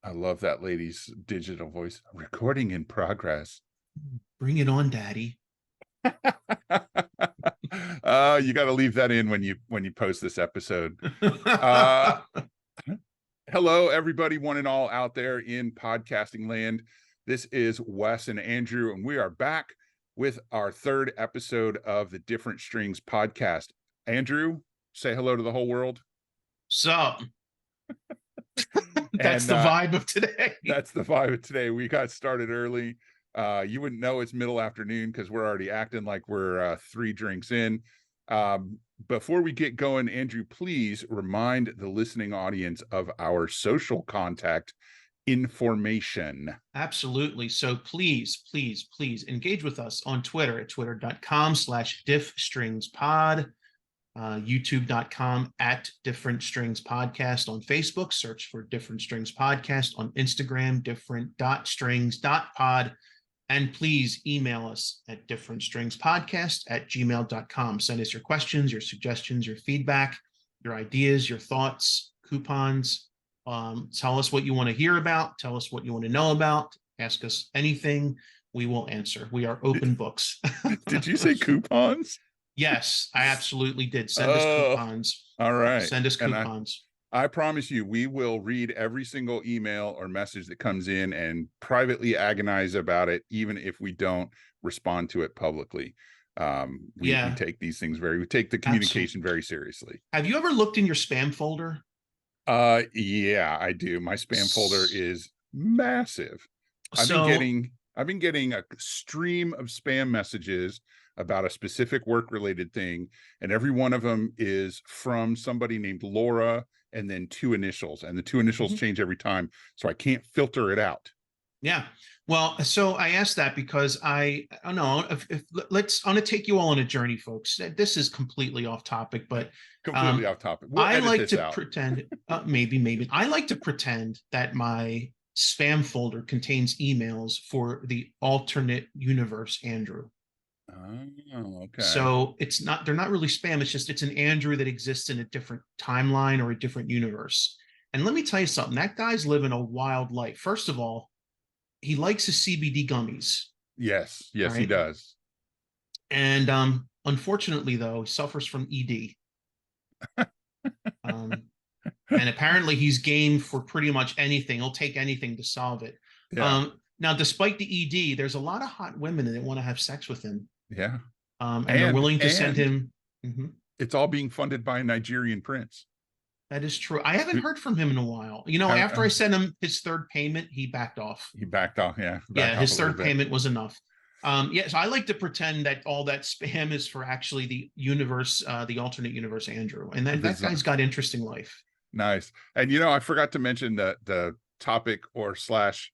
I love that lady's digital voice. Recording in progress. Bring it on, Daddy. You got to leave that in when you post this episode. Uh, Hello, everybody, one and all out there in podcasting land. This is Wes and Andrew, and we are back with our third episode of the Different Strings podcast. Andrew, say hello to the whole world. So that's And the vibe of today. that's the vibe of today. We got started early. You wouldn't know it's middle afternoon because we're already acting like we're 3 drinks in. Before we get going, Andrew, please remind the listening audience of our social contact information. Absolutely. So please, please, please engage with us on Twitter at twitter.com/diffstringspod, youtube.com @differentstringspodcast. On Facebook, search for Different Strings Podcast. On Instagram, different.strings.pod. And please email us at differentstringspodcast@gmail.com. Send us your questions, your suggestions, your feedback, your ideas, your thoughts, coupons. Tell us what you want to hear about. Tell us what you want to know about. Ask us anything. We will answer. We are open books. Did you say coupons? Yes, I absolutely did. Send us coupons. All right. Send us coupons. I promise you, we will read every single email or message that comes in and privately agonize about it, even if we don't respond to it publicly. We take these things we take the communication very seriously. Have you ever looked in your spam folder? Yeah, I do. My spam folder is massive. I've been getting a stream of spam messages about a specific work-related thing, and every one of them is from somebody named Laura and then 2 initials, and the 2 initials change every time, so I can't filter it out. Yeah. Well, so I asked that because I don't know I'm going to take you all on a journey, folks. This is completely off topic, but completely off topic. I like to pretend maybe I like to pretend that my spam folder contains emails for the alternate universe Andrew. Oh, okay. So they're not really spam. It's an Andrew that exists in a different timeline or a different universe. And let me tell you something, that guy's living a wild life. First of all, he likes his CBD gummies. Yes, right? He does. And unfortunately, though, he suffers from ED. And apparently he's game for pretty much anything. He'll take anything to solve it. Yeah. Now, despite the ED, there's a lot of hot women that want to have sex with him. Yeah. And they're willing to send him. It's all being funded by a Nigerian prince. That is true. I haven't heard from him in a while. After I sent him his third payment, he backed off. Yeah. His third payment was enough. Yes, I like to pretend that all that spam is for actually the universe, the alternate universe Andrew. And that guy's got interesting life. Nice. And I forgot to mention the topic or subject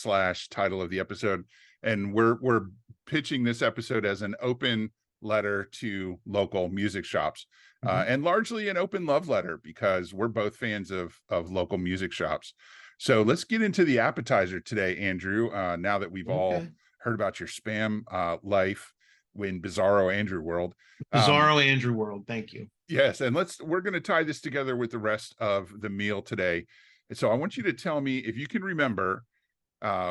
/ title of the episode. And we're pitching this episode as an open letter to local music shops, and largely an open love letter because we're both fans of local music shops. So let's get into the appetizer today, Andrew. Now that we've all heard about your spam life in Bizarro Andrew world. Andrew world. Thank you. Yes. And we're going to tie this together with the rest of the meal today. And so I want you to tell me if you can remember,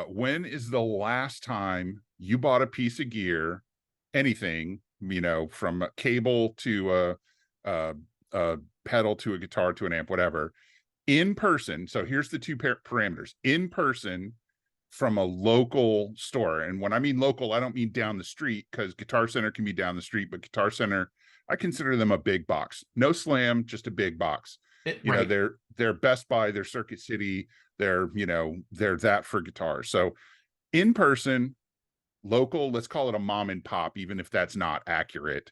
when is the last time you bought a piece of gear, anything, from a cable to a pedal to a guitar to an amp, whatever, in person. So here's the 2 parameters: in person from a local store. And when I mean local, I don't mean down the street, because Guitar Center can be down the street, but Guitar Center, I consider them a big box. No slam, just a big box. They're Best Buy, they're Circuit City, they're that for guitars. So in person, local, let's call it a mom and pop, even if that's not accurate.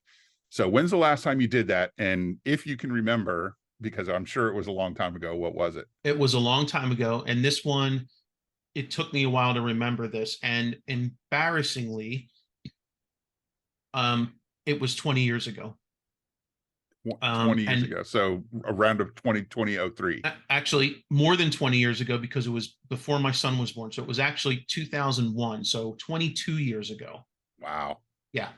So when's the last time you did that? And if you can remember, because I'm sure it was a long time ago, what was it? It was a long time ago. And this one, it took me a while to remember this. And embarrassingly, it was 20 years ago. 20 years ago. So around of 2003. Actually, more than 20 years ago, because it was before my son was born. So it was actually 2001. So 22 years ago. Wow. Yeah.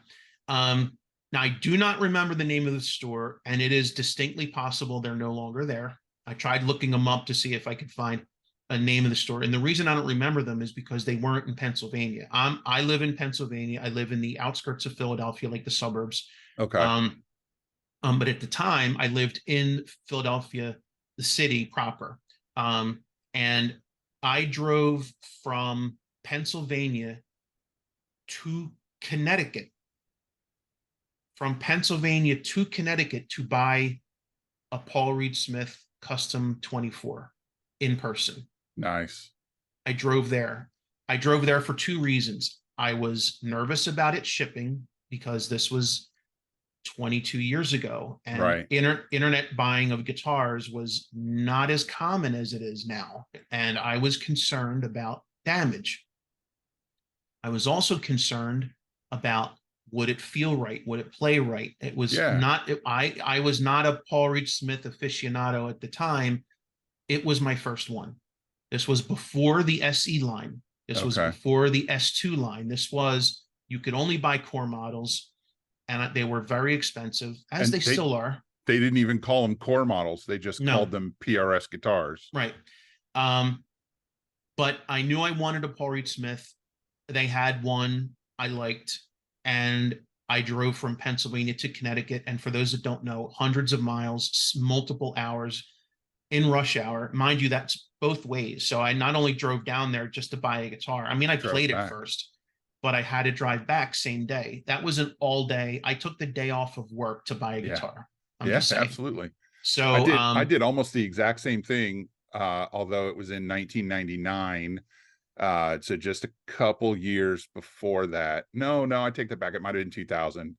Now, I do not remember the name of the store, and it is distinctly possible they're no longer there. I tried looking them up to see if I could find. a name of the store. And the reason I don't remember them is because they weren't in Pennsylvania. I live in Pennsylvania. I live in the outskirts of Philadelphia, like the suburbs. Okay. Um, but at the time, I lived in Philadelphia, the city proper. And I drove from Pennsylvania to Connecticut, from Pennsylvania to Connecticut to buy a Paul Reed Smith Custom 24 in person. Nice. I drove there. I drove there for two reasons. I was nervous about it shipping because this was 22 years ago, and Right. internet buying of guitars was not as common as it is now. And I was concerned about damage. I was also concerned about, would it feel right? Would it play right? It was Yeah. not, I was not a Paul Reed Smith aficionado at the time. It was my first one. This was before the SE line. This was Okay. before the S2 line. This was, you could only buy core models, and they were very expensive, as And they still are. they didn't even call them core models. They just No, called them PRS guitars. right. But I knew I wanted a Paul Reed Smith. They had one I liked, and I drove from Pennsylvania to Connecticut. And for those that don't know, hundreds of miles, multiple hours in rush hour. Mind you, that's both ways. So I not only drove down there just to buy a guitar. I mean, I Drove played it back. first, but I had to drive back same day. That was an all day. I took the day off of work to buy a Yeah. guitar. I'm Yeah, just saying. absolutely. So I did almost the exact same thing, although it was in 1999. So just a couple years before that. No, I take that back. It might have been 2000.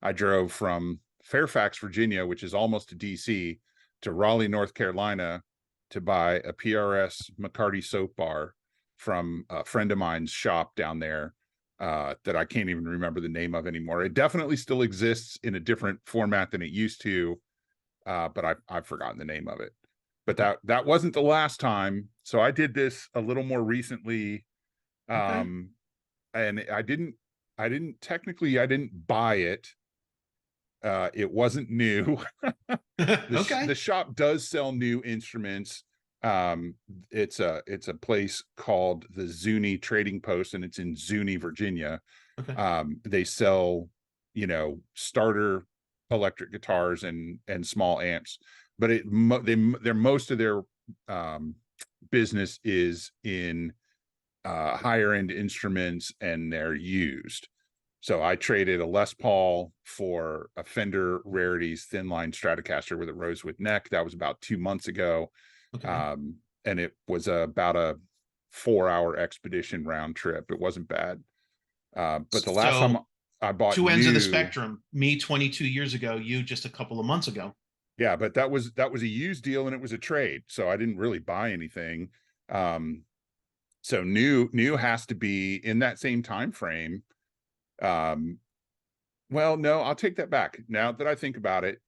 I drove from Fairfax, Virginia, which is almost to DC, to Raleigh, North Carolina, to buy a PRS McCarty soap bar from a friend of mine's shop down there, that I can't even remember the name of anymore. It definitely still exists in a different format than it used to, but I've forgotten the name of it. But that wasn't the last time. So I did this a little more recently, okay. and I didn't technically, I didn't buy it. It wasn't new. Okay. The shop does sell new instruments. It's a place called the Zuni Trading Post, and it's in Zuni, Virginia. Okay. They sell, starter electric guitars and small amps, but they're most of their business is in higher end instruments, and they're used. So I traded a Les Paul for a Fender Rarities thin line Stratocaster with a rosewood neck. That was about 2 months ago. Okay. And it was about a 4-hour expedition round trip. It wasn't bad. But the last time So I bought two ends of the new, spectrum. Me 22 years ago, you just a couple of months ago. yeah, but that was a used deal, and it was a trade. So I didn't really buy anything. So new has to be in that same time frame. Well, no, I'll take that back. Now that I think about it,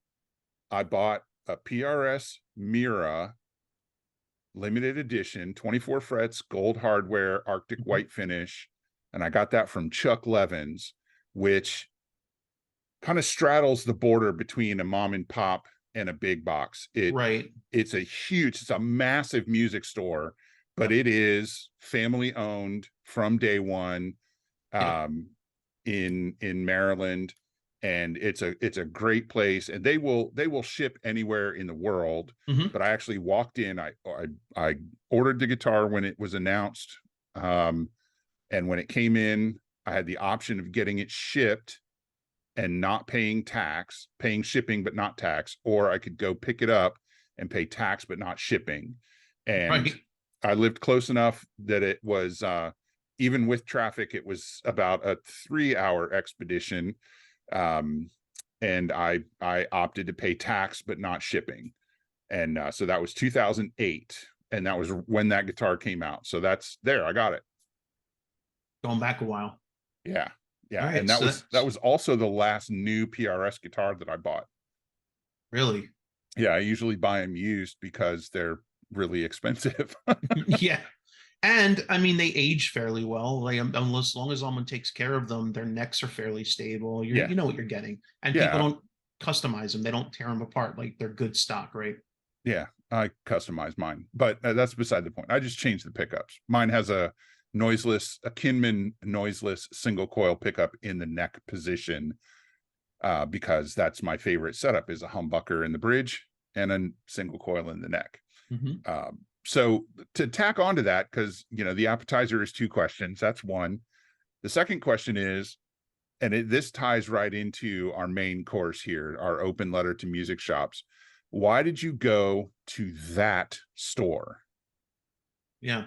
I bought a PRS Mira limited edition, 24 frets, gold hardware, Arctic white finish, and I got that from Chuck Levins, which kind of straddles the border between a mom and pop and a big box. Right. It's a massive music store, but Yep. it is family owned from day one. Yep. In Maryland, and it's a great place, and they will ship anywhere in the world. Mhm. But I actually walked in, I ordered the guitar when it was announced, and when it came in, I had the option of getting it shipped and not paying shipping but not tax, or I could go pick it up and pay tax but not shipping. And Right. I lived close enough that it was even with traffic, it was about a 3-hour expedition. And I opted to pay tax but not shipping. And so that was 2008, and that was when that guitar came out. So I got it. Going back a while. Yeah. All right. And So that was also the last new PRS guitar that I bought. really, Yeah, I usually buy them used because they're really expensive. yeah. And I mean, they age fairly well. Like, as long as someone takes care of them, their necks are fairly stable. Yeah. You know what you're getting, and Yeah. people don't customize them. They don't tear them apart. Like, they're good stock, right? Yeah. I customize mine, but that's beside the point. I just changed the pickups. Mine has a Kinman noiseless single coil pickup in the neck position, because that's my favorite setup, is a humbucker in the bridge and a single coil in the neck. So to tack onto that, because the appetizer is 2 questions. That's one. The second question is, and this ties right into our main course here, our open letter to music shops. Why did you go to that store? Yeah.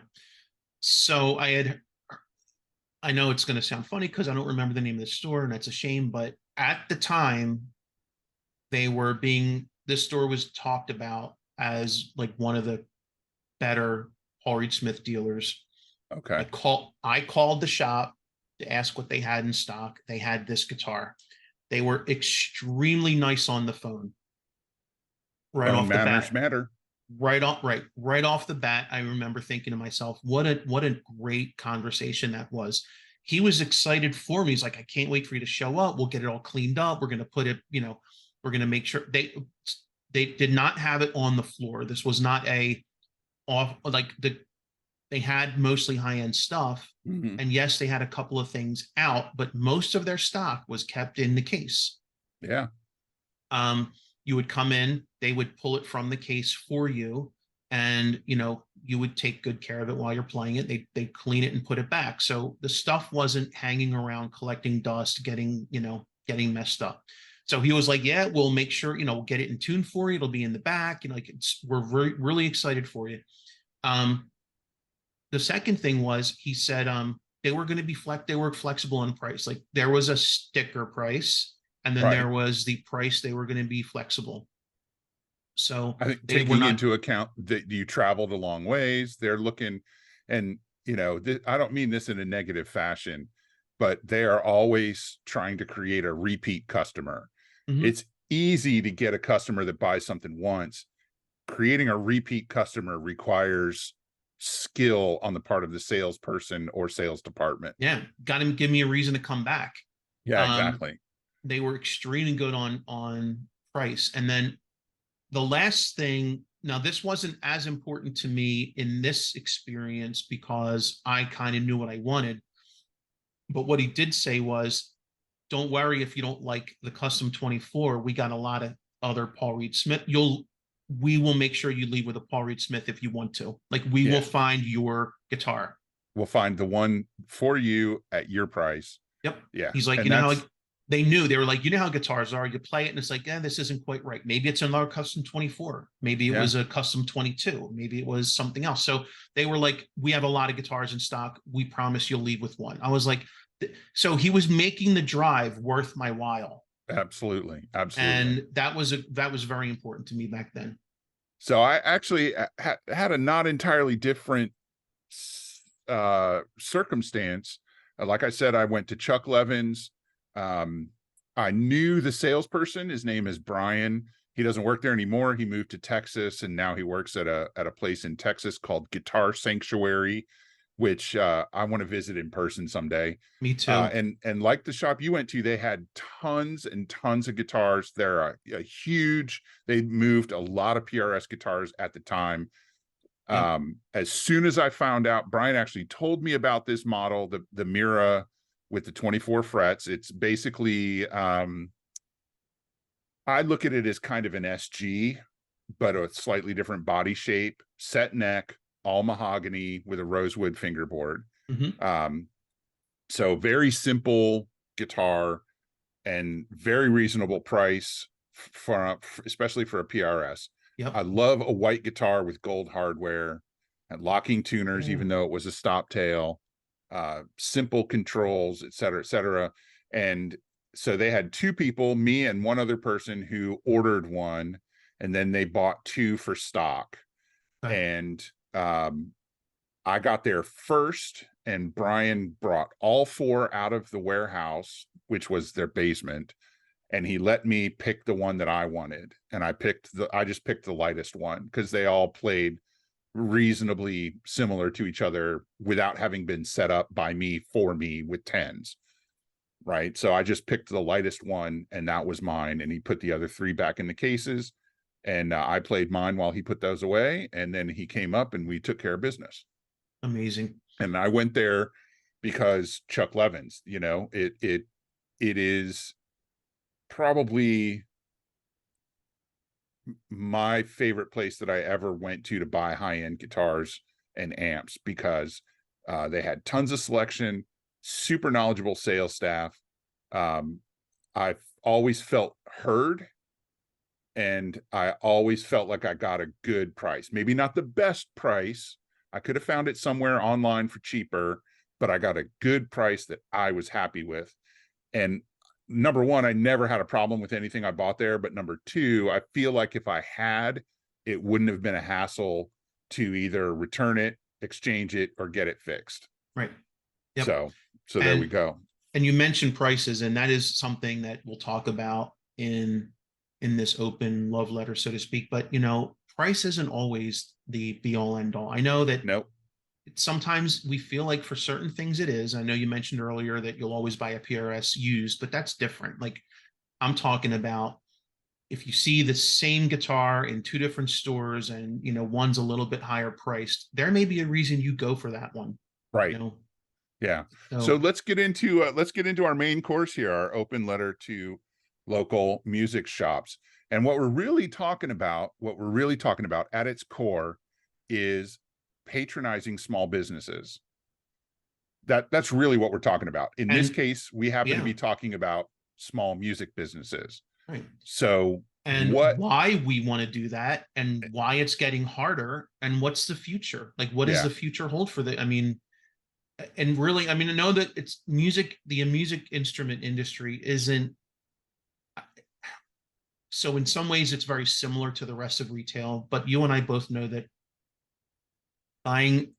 So I know it's going to sound funny because I don't remember the name of the store, and that's a shame. But at the time, this store was talked about as like one of the better Paul Reed Smith dealers. Okay. I called the shop to ask what they had in stock. They had this guitar. They were extremely nice on the phone. Right off the bat. Matter. Right off the bat, I remember thinking to myself, what a great conversation that was. He was excited for me. He's like, I can't wait for you to show up. We'll get it all cleaned up. We're going to put it, we're going to make sure they did not have it on the floor. This was not they had mostly high-end stuff. And yes, they had a couple of things out, but most of their stock was kept in the case. Yeah. You would come in, they would pull it from the case for you, and you would take good care of it while you're playing it. They'd clean it and put it back. So the stuff wasn't hanging around collecting dust, getting messed up. So he was like, yeah, we'll make sure, we'll get it in tune for you. It'll be in the back. We're really excited for you. The second thing was, he said they were going to be they were flexible on price. Like, there was a sticker price, and then there was the price they were going to be flexible. So I think taking into account that you traveled a long ways, they're looking, and I don't mean this in a negative fashion, but they are always trying to create a repeat customer. It's easy to get a customer that buys something once. Creating a repeat customer requires skill on the part of the salesperson or sales department. Yeah, got to give me a reason to come back. Yeah, exactly. They were extremely good on price. And then the last thing, now this wasn't as important to me in this experience because I kind of knew what I wanted. But what he did say was, don't worry if you don't like the Custom 24. We got a lot of other Paul Reed Smith. We will make sure you leave with a Paul Reed Smith if you want to. Like, we will find your guitar. We'll find the one for you at your price. Yep. Yeah. He's like, how they knew, they were like, how guitars are, you play it and it's like, this isn't quite right. Maybe it's another Custom 24. Maybe it was a Custom 22. Maybe it was something else. So they were like, we have a lot of guitars in stock. We promise you'll leave with one. I was like, so he was making the drive worth my while. Absolutely. And that was very important to me back then. So I actually had a not entirely different circumstance. Like I said, I went to Chuck Levin's. I knew the salesperson. His name is Brian. He doesn't work there anymore. He moved to Texas, and now he works at a place in Texas called Guitar Sanctuary, which I want to visit in person someday. Me too. And like the shop you went to, they had tons and tons of guitars. They're a huge. They moved a lot of PRS guitars at the time. As soon as I found out, Brian actually told me about this model, the Mira with the 24 frets. It's basically, I look at it as kind of an SG, but a slightly different body shape, set neck, all mahogany with a rosewood fingerboard. So very simple guitar and very reasonable price especially for a PRS. I love a white guitar with gold hardware and locking tuners, even though it was a stop tail, simple controls, et cetera, et cetera. And so they had 2 people, me and one other person, who ordered one, and then they bought 2 for stock. And I got there first, and Brian brought all 4 out of the warehouse, which was their basement, and he let me pick the one that I wanted. And I just picked the lightest one because they all played reasonably similar to each other without having been set up by me for me with 10s. Right. So I just picked the lightest one, and that was mine. And he put the other 3 back in the cases. and I played mine while he put those away, and then he came up and we took care of business. Amazing. And I went there because Chuck Levins, it is probably my favorite place that I ever went to buy high-end guitars and amps, because they had tons of selection, super knowledgeable sales staff. I've always felt heard, and I always felt like I got a good price. Maybe not the best price. I could have found it somewhere online for cheaper, but I got a good price that I was happy with. And number one, I never had a problem with anything I bought there. But number two, I feel like if I had, it wouldn't have been a hassle to either return it, exchange it, or get it fixed. Right. Yep. So there we go. And you mentioned prices, and that is something that we'll talk about in this open love letter, so to speak. But price isn't always the be all end all. I know that Nope. Sometimes we feel like for certain things it is. I know you mentioned earlier that you'll always buy a PRS used, but that's different. Like, I'm talking about if you see the same guitar in two different stores and one's a little bit higher priced, there may be a reason you go for that one. Right. Yeah. So let's get into our main course here, our open letter to local music shops. And what we're really talking about at its core is patronizing small businesses. That's really what we're talking about. In this case, we happen to be talking about small music businesses. Right. So why we want to do that, and why it's getting harder, and what's the future? Like, what does the future hold for the, and really, I know that it's music, the music instrument industry isn't, so in some ways it's very similar to the rest of retail, but you and I both know that buying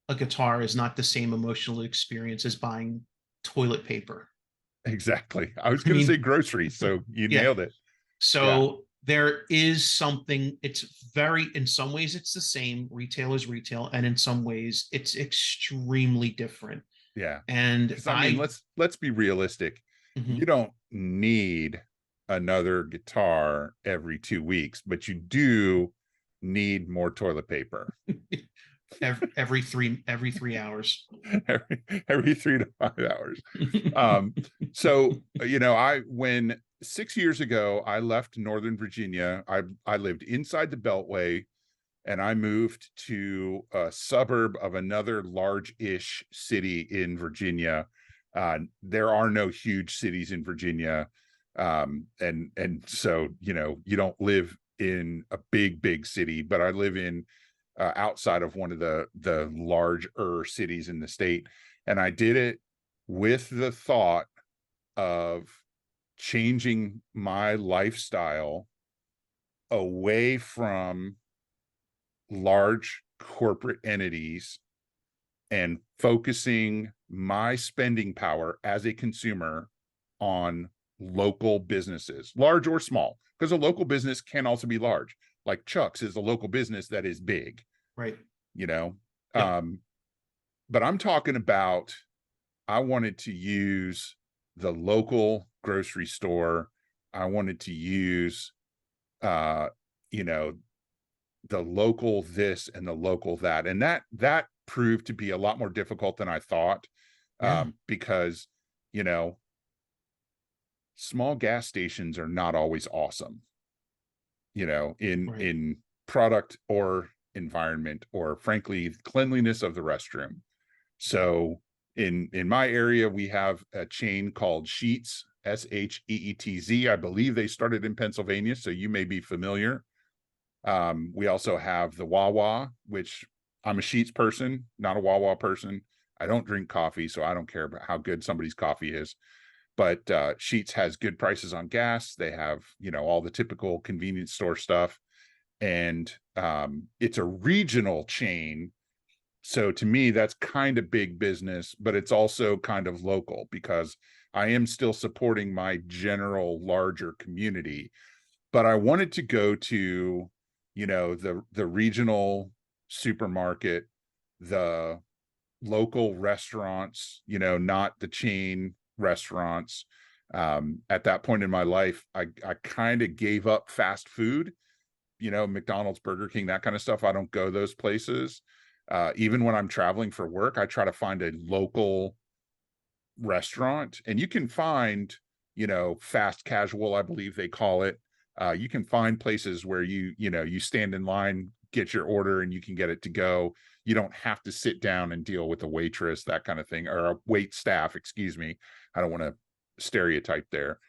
a guitar is not the same emotional experience as buying toilet paper. Exactly. I was going to say groceries, so you nailed it. So there is something, it's very, in some ways it's the same, retail is retail, and in some ways it's extremely different. Yeah. And let's be realistic. You don't need another guitar every 2 weeks, but you do need more toilet paper. every 3 hours. every 3 to 5 hours. So when 6 years ago I left Northern Virginia, I lived inside the Beltway, and I moved to a suburb of another large-ish city in Virginia. There are no huge cities in Virginia, and so you don't live in a big city, but I live in outside of one of the larger cities in the state. And I did it with the thought of changing my lifestyle away from large corporate entities and focusing my spending power as a consumer on local businesses, large or small, because a local business can also be large. Like Chuck's is a local business that is big. Right. But I'm talking about, I wanted to use the local grocery store. I wanted to use, the local this and the local that. And that proved to be a lot more difficult than I thought, because, small gas stations are not always awesome, in product or environment, or frankly cleanliness of the restroom. So in my area we have a chain called Sheetz, SHEETZ. I believe they started in Pennsylvania, so you may be familiar. We also have the Wawa, which I'm a Sheetz person, not a Wawa person. I don't drink coffee, so I don't care about how good somebody's coffee is. But Sheetz has good prices on gas. They have all the typical convenience store stuff. And it's a regional chain, so to me that's kind of big business, but it's also kind of local, because I am still supporting my general larger community. But I wanted to go to the regional supermarket, the local restaurants, not the chain restaurants. At that point in my life, I kind of gave up fast food, McDonald's, Burger King, that kind of stuff. I don't go those places. Even when I'm traveling for work, I try to find a local restaurant, and you can find, fast casual, I believe they call it. You can find places where you stand in line, get your order, and you can get it to go. You don't have to sit down and deal with a waitress, that kind of thing, or a wait staff, excuse me. I don't want to stereotype there.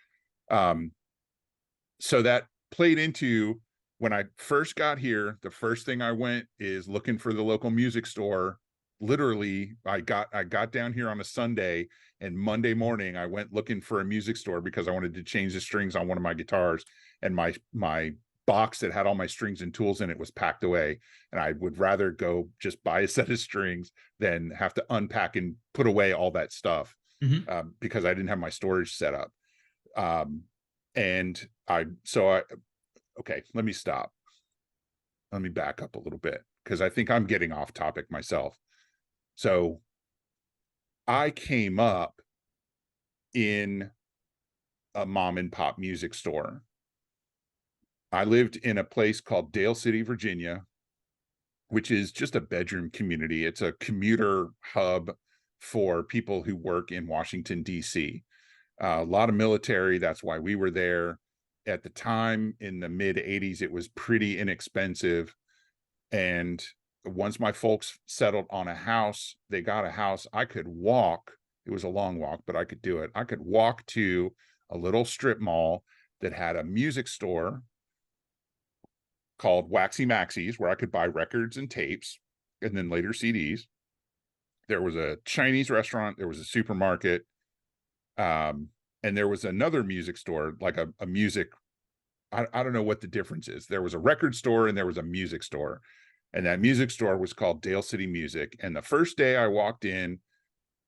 So that played into when I first got here. The first thing I went is looking for the local music store. Literally, I got down here on a Sunday, and Monday morning I went looking for a music store because I wanted to change the strings on one of my guitars, and my box that had all my strings and tools in it was packed away, and I would rather go just buy a set of strings than have to unpack and put away all that stuff, because I didn't have my storage set up. And okay, let me stop. Let me back up a little bit, because I think I'm getting off topic myself. So I came up in a mom and pop music store. I lived in a place called Dale City, Virginia, which is just a bedroom community. It's a commuter hub for people who work in Washington, D.C. A lot of military. That's why we were there. At the time, in the mid 80s, it was pretty inexpensive. And once my folks settled on a house, they got a house, I could walk. It was a long walk, but I could do it. I could walk to a little strip mall that had a music store called Waxy Maxie's, where I could buy records and tapes, and then later CDs. There was a Chinese restaurant. There was a supermarket. And there was another music store, like a music, I don't know what the difference is. There was a record store and there was a music store. And that music store was called Dale City Music. And the first day I walked in,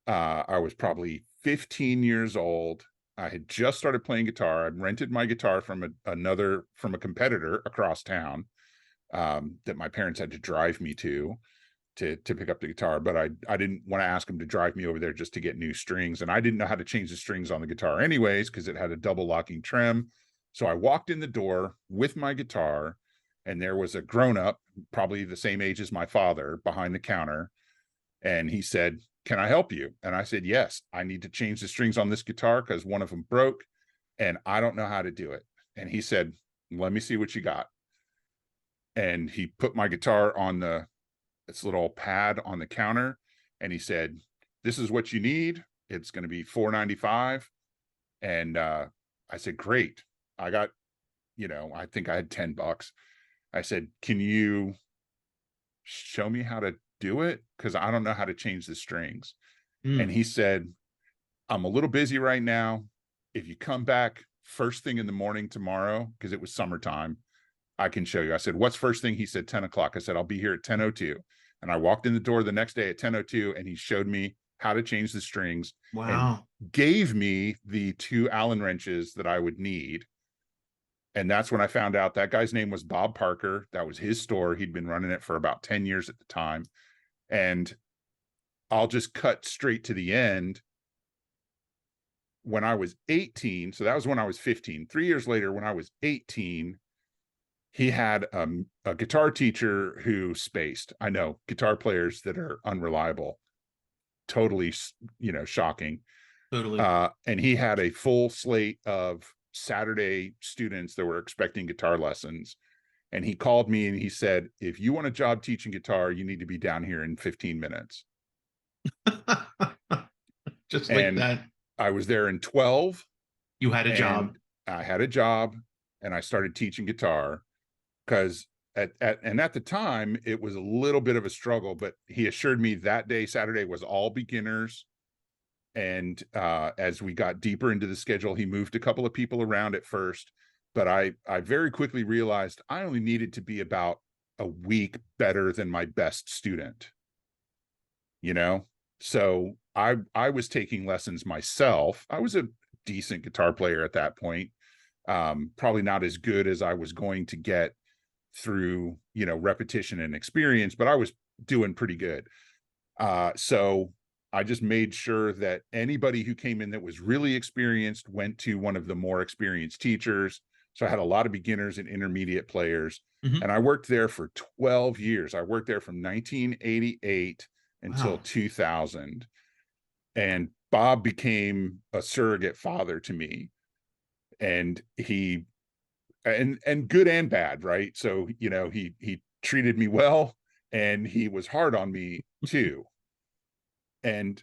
I was probably 15 years old. I had just started playing guitar. I'd rented my guitar from a competitor across town, that my parents had to drive me to pick up the guitar. But I didn't want to ask them to drive me over there just to get new strings. And I didn't know how to change the strings on the guitar anyways, because it had a double locking trem. So I walked in the door with my guitar, and there was a grown-up, probably the same age as my father, behind the counter. And he said, "Can I help you?" And I said, "Yes, I need to change the strings on this guitar because one of them broke and I don't know how to do it." And he said, "Let me see what you got." And he put my guitar on this little pad on the counter, and he said, "This is what you need. It's going to be $4.95. And I said, "Great." I got, I think I had $10. I said, "Can you show me how to do it? Because I don't know how to change the strings." And he said, "I'm a little busy right now. If you come back first thing in the morning tomorrow," because it was summertime, "I can show you." I said, "What's first thing?" He said, 10 o'clock. I said, "I'll be here at 10:02. And I walked in the door the next day at 10:02, and he showed me how to change the strings. Wow. And gave me the 2 Allen wrenches that I would need. And that's when I found out that guy's name was Bob Parker. That was his store. He'd been running it for about 10 years at the time. And I'll just cut straight to the end. When I was 18, so that was when I was 15, 3 years later, when I was 18, he had a guitar teacher who spaced. I know guitar players that are unreliable, totally, shocking. Totally. And he had a full slate of Saturday students that were expecting guitar lessons. And he called me and he said, "If you want a job teaching guitar, you need to be down here in 15 minutes. Just like And that. I was there in 12. You had a job. I had a job, and I started teaching guitar because at the time it was a little bit of a struggle, but he assured me that day, Saturday, was all beginners. And as we got deeper into the schedule, he moved a couple of people around at first, but I very quickly realized I only needed to be about a week better than my best student, so I was taking lessons myself. I was a decent guitar player at that point, probably not as good as I was going to get through repetition and experience, but I was doing pretty good. So I just made sure that anybody who came in that was really experienced went to one of the more experienced teachers. So I had a lot of beginners and intermediate players. Mhm. And I worked there for 12 years. I worked there from 1988 until Wow. 2000. And Bob became a surrogate father to me. And and good and bad, right? So, he treated me well, and he was hard on me too. And,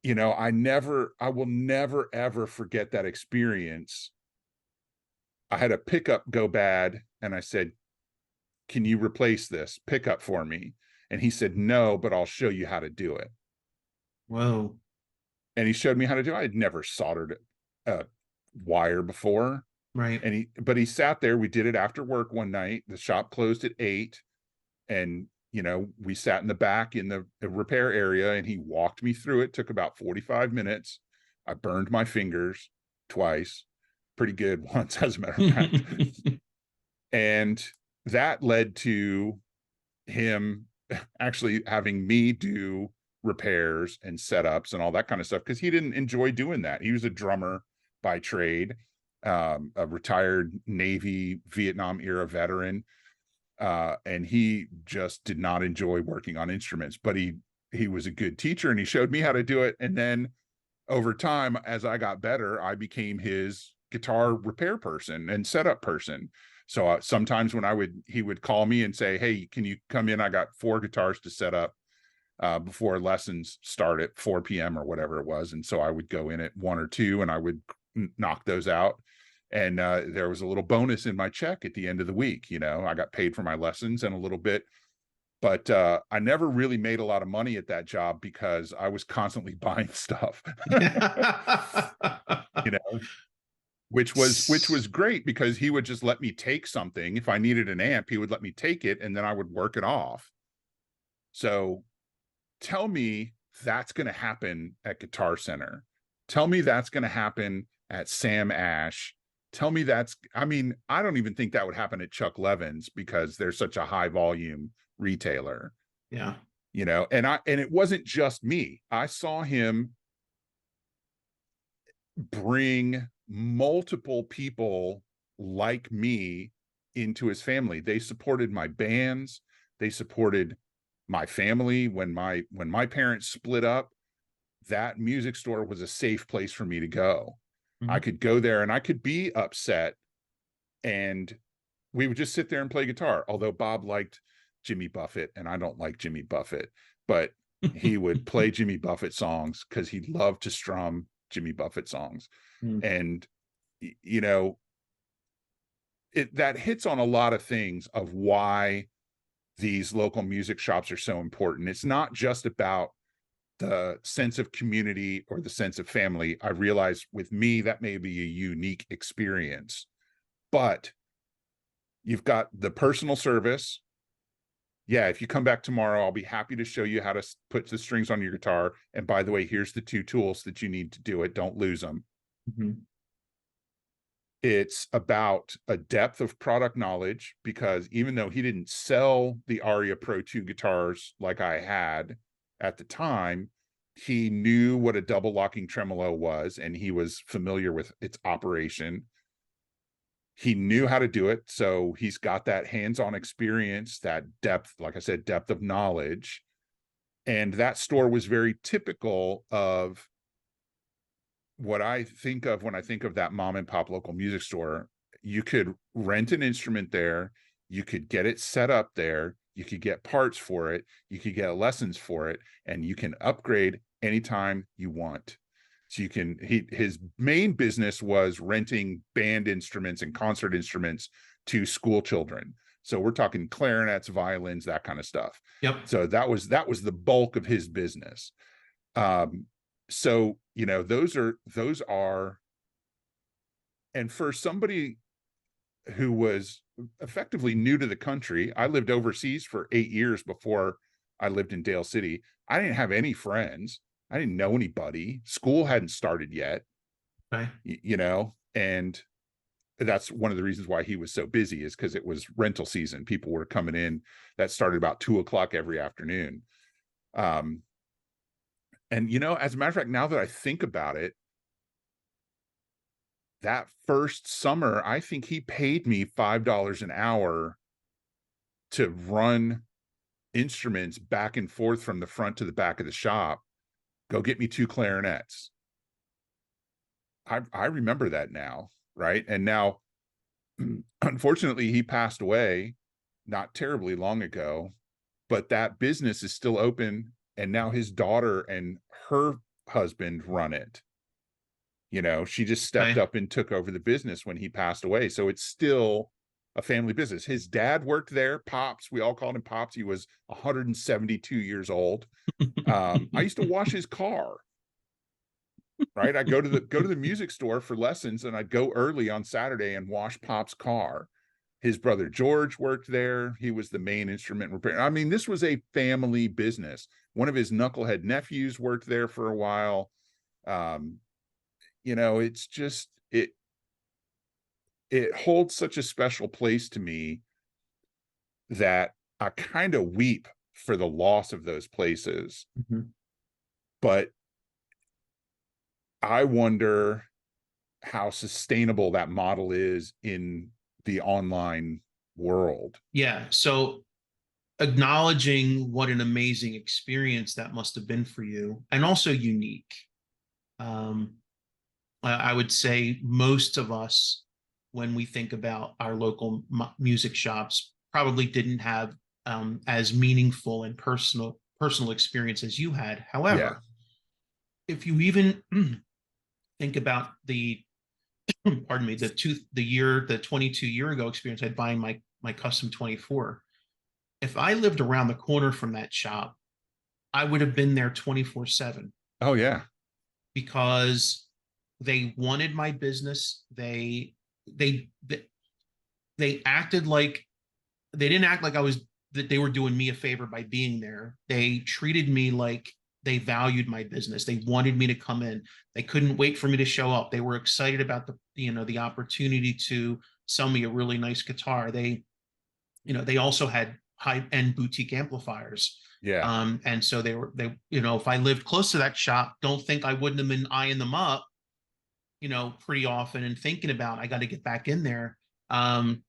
I will never ever forget that experience. I had a pickup go bad, and I said, "Can you replace this pickup for me?" And he said, "No, but I'll show you how to do it." Whoa. And he showed me how to do it. I had never soldered a wire before. Right. But he sat there. We did it after work one night. The shop closed at 8, and we sat in the back in the repair area, and he walked me through it. Took about 45 minutes. I burned my fingers twice, pretty good once, as a matter of fact. And that led to him actually having me do repairs and setups and all that kind of stuff, because he didn't enjoy doing that. He was a drummer by trade, a retired Navy Vietnam era veteran, and he just did not enjoy working on instruments. But he was a good teacher, and he showed me how to do it. And then over time, as I got better, I became his guitar repair person and setup person. So sometimes when he would call me and say, "Hey, can you come in? I got 4 guitars to set up before lessons start at 4 p.m. or whatever it was." And so I would go in at 1 or 2, and I would knock those out. And there was a little bonus in my check at the end of the week. I got paid for my lessons and a little bit, but I never really made a lot of money at that job because I was constantly buying stuff. you know, which was great, because he would just let me take something. If I needed an amp, he would let me take it, and then I would work it off. So tell me that's going to happen at Guitar Center. Tell me that's going to happen at Sam Ash. Tell me I don't even think that would happen at Chuck Levin's, because they're such a high volume retailer. Yeah. And it wasn't just me. I saw him bring multiple people like me into his family. They supported my bands. They supported my family. When my parents split up, that music store was a safe place for me to go. I Mhm. could go there and I could be upset, and we would just sit there and play guitar. Although Bob liked Jimmy Buffett, and I don't like Jimmy Buffett, but he would play Jimmy Buffett songs because he loved to strum Jimmy Buffett songs. Mm. And you know that hits on a lot of things of why these local music shops are so important. It's not just about the sense of community or the sense of family. I realize with me that may be a unique experience, but you've got the personal service. Yeah, if you come back tomorrow, I'll be happy to show you how to put the strings on your guitar. And by the way, here's the 2 tools that you need to do it. Don't lose them. Mhm. It's about a depth of product knowledge, because even though he didn't sell the Aria Pro 2 guitars like I had at the time, he knew what a double locking tremolo was, and he was familiar with its operation. He knew how to do it. So he's got that hands-on experience, that depth, like I said, depth of knowledge. And that store was very typical of what I think of when I think of that mom and pop local music store. You could rent an instrument there, you could get it set up there, you could get parts for it, you could get lessons for it, and you can upgrade anytime you want. So his main business was renting band instruments and concert instruments to school children. So we're talking clarinets, violins, that kind of stuff. Yep. So that was the bulk of his business. So those are, and for somebody who was effectively new to the country, I lived overseas for 8 years before I lived in Dale City. I didn't have any friends. I didn't know anybody. School hadn't started yet. Okay. And that's one of the reasons why he was so busy, is because it was rental season. People were coming in. That started about 2 o'clock every afternoon. And as a matter of fact, now that I think about it, that first summer, I think he paid me $5 an hour to run instruments back and forth from the front to the back of the shop. Go get me 2 clarinets. I remember that now, right? And now, unfortunately, he passed away not terribly long ago, but that business is still open, and now his daughter and her husband run it. You know, she just stepped Okay. up and took over the business when he passed away. So it's still a family business. His dad worked there, Pops. We all called him Pops. He was 172 years old. I used to wash his car, right? I go to the music store for lessons, and I'd go early on Saturday and wash Pop's car. His brother George worked there. He was the main instrument repair. I mean, this was a family business. One of his knucklehead nephews worked there for a while. Um, you know, it's just it holds such a special place to me that I kind of weep for the loss of those places. Mhm. But I wonder how sustainable that model is in the online world. Yeah. So acknowledging what an amazing experience that must have been for you, and also unique. Um, I would say most of us, when we think about our local music shops, probably didn't have as meaningful and personal experience as you had. Yeah. However, if you even think about pardon me, the 22 year ago experience I had buying my custom 24. If I lived around the corner from that shop, I would have been there 24/7 Oh yeah. because they wanted my business. They acted like they didn't act like I was that they were doing me a favor by being there. They treated me like they valued my business. They wanted me to come in. They couldn't wait for me to show up. They were excited about the opportunity to sell me a really nice guitar. They also had high end boutique amplifiers. Yeah. And so if I lived close to that shop, don't think I wouldn't have been eyeing them up, pretty often and thinking about, I got to get back in there. And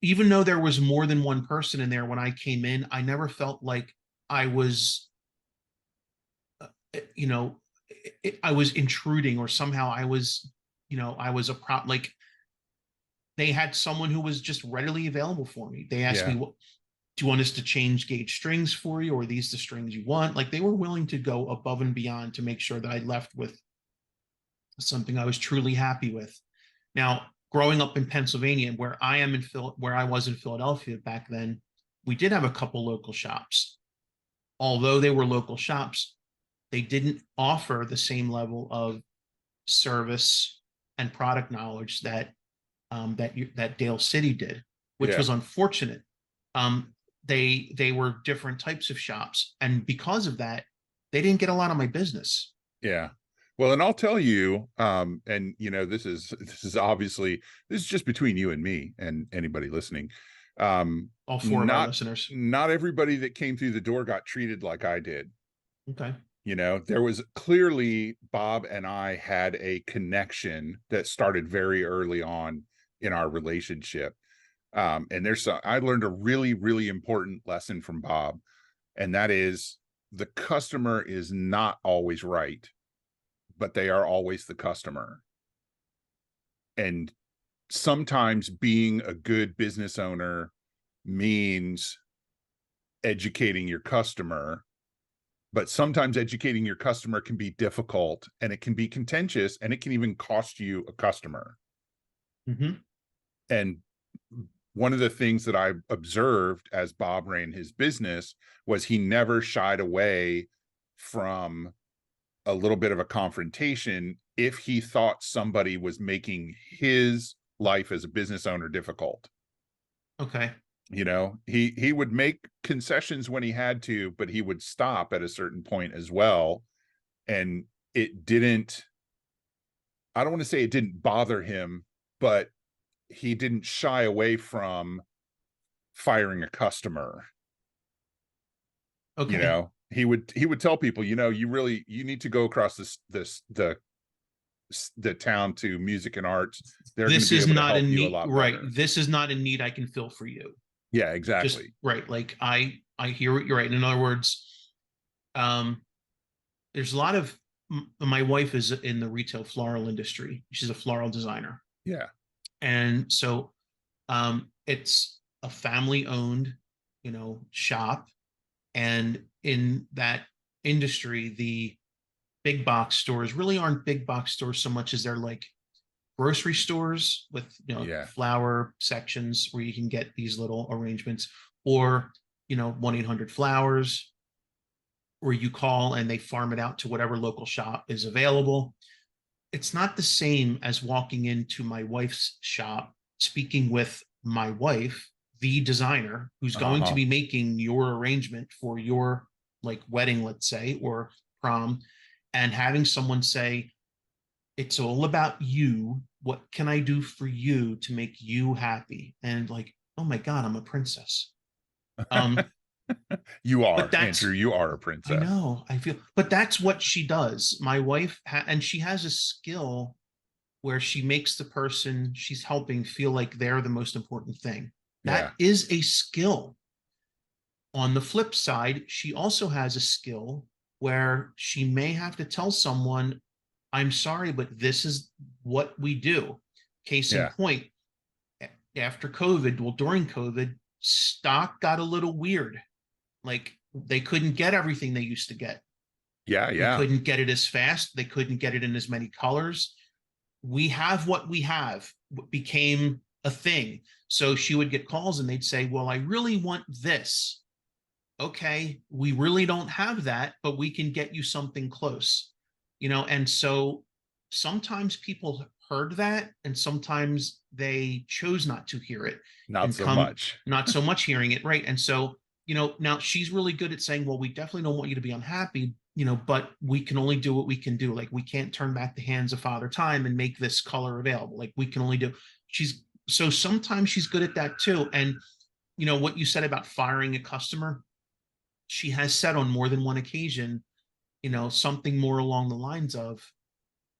even though there was more than one person in there when I came in, I never felt like I was, you know, I was intruding, or somehow I was like they had someone who was just readily available for me. They asked Yeah. me, do you want us to change gauge strings for you, or are these the strings you want? Like, they were willing to go above and beyond to make sure that I left with something I was truly happy with. Now, growing up in Pennsylvania, where I was in Philadelphia back then, we did have a couple local shops. Although they were local shops, they didn't offer the same level of service and product knowledge that Dale City did, which Yeah. was unfortunate. They were different types of shops, and because of that, they didn't get a lot of my business. Yeah. Well, and I'll tell you, and this is obviously, this is just between you and me and anybody listening. Um, All four of our not listeners. not everybody that came through the door got treated like I did. Okay. You know, there was clearly, Bob and I had a connection that started very early on in our relationship. And I learned a really, really important lesson from Bob, and that is the customer is not always right, but they are always the customer. And sometimes being a good business owner means educating your customer, but sometimes educating your customer can be difficult, and it can be contentious, and it can even cost you a customer. Mm-hmm. And one of the things that I observed as Bob ran his business was he never shied away from a little bit of a confrontation if he thought somebody was making his life as a business owner difficult. Okay. You know, he would make concessions when he had to, but he would stop at a certain point as well. And it didn't, I don't want to say it didn't bother him, but he didn't shy away from firing a customer. You Okay. know, he would tell people, you need to go across the the town to music and arts, they're going to This be is able to not a help you a need, lot right? better. This is not a need I can fill for you. Yeah, Just exactly. right. Like I hear what you're right. In other words, um, there's a lot of my wife is in the retail floral industry. She's a floral designer, Yeah. and so it's a family owned, shop. And in that industry, the big box stores really aren't big box stores so much as they're like grocery stores with Yeah. flower sections where you can get these little arrangements, or 1-800-Flowers, where you call and they farm it out to whatever local shop is available. It's not the same as walking into my wife's shop, speaking with my wife, the designer, who's going to Uh-huh. be making your arrangement for your like wedding, let's say, or prom, and having someone say, it's all about you. What can I do for you to make you happy? And like, oh my God, I'm a princess. Um, You but are, Andrew, that's, you are a I princess. know, I feel, but that's what she does. My wife, and she has a skill where she makes the person she's helping feel like they're the most important thing. That Yeah. is a skill. On the flip side, she also has a skill where she may have to tell someone, I'm sorry, but this is what we do. Case in Yeah. point, after COVID, well, during COVID, stock got a little weird. Like they couldn't get everything they used to get. Yeah. They Yeah. couldn't get it as fast. They couldn't get it in as many colors. We have what we have became a thing. So she would get calls and they'd say, well, I really want this. Okay, we really don't have that, but we can get you something close. And so sometimes people heard that and sometimes they chose not to hear it Not and so come much. not so much hearing it, right? And so, now she's really good at saying, well, we definitely don't want you to be unhappy, but we can only do what we can do. Like we can't turn back the hands of Father Time and make this color available. Like we can only do. She's so sometimes she's good at that too. And what you said about firing a customer, she has said on more than one occasion, something more along the lines of,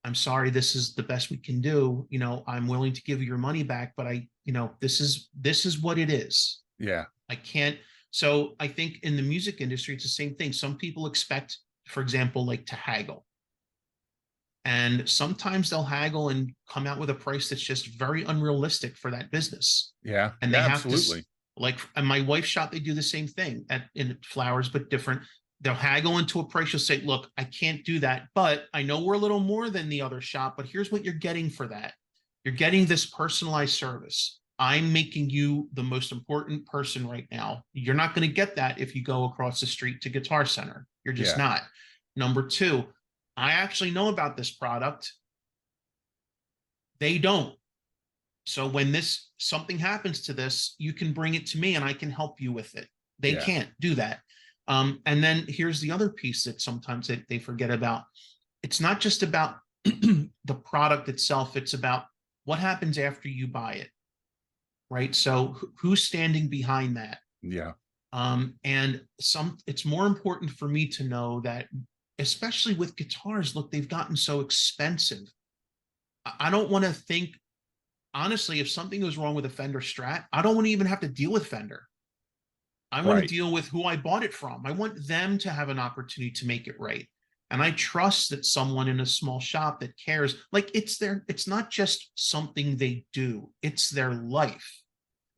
I'm sorry, this is the best we can do. I'm willing to give you your money back, but this is what it is. Yeah. I can't. So I think in the music industry, it's the same thing. Some people expect, for example, like to haggle. And sometimes they'll haggle and come out with a price that's just very unrealistic for that business. Yeah. And they Yeah. have to, Absolutely. like, in my wife's shop, they do the same thing in flowers, but different. They'll haggle into a price. You'll say, look, I can't do that, but I know we're a little more than the other shop, but here's what you're getting for that. You're getting this personalized service. I'm making you the most important person right now. You're not going to get that if you go across the street to Guitar Center. You're just Yeah. not. Number two, I actually know about this product. They don't. So when something happens to this, you can bring it to me and I can help you with it. They Yeah. can't do that. And then here's the other piece that sometimes they forget about. It's not just about the product itself. It's about what happens after you buy it, right? So who's standing behind that? Yeah. And it's more important for me to know that, especially with guitars, look, they've gotten so expensive. I don't want to think, honestly, if something goes wrong with a Fender Strat, I don't want to even have to deal with Fender. I want to Right. deal with who I bought it from. I want them to have an opportunity to make it right. And I trust that someone in a small shop that cares, like it's not just something they do, it's their life.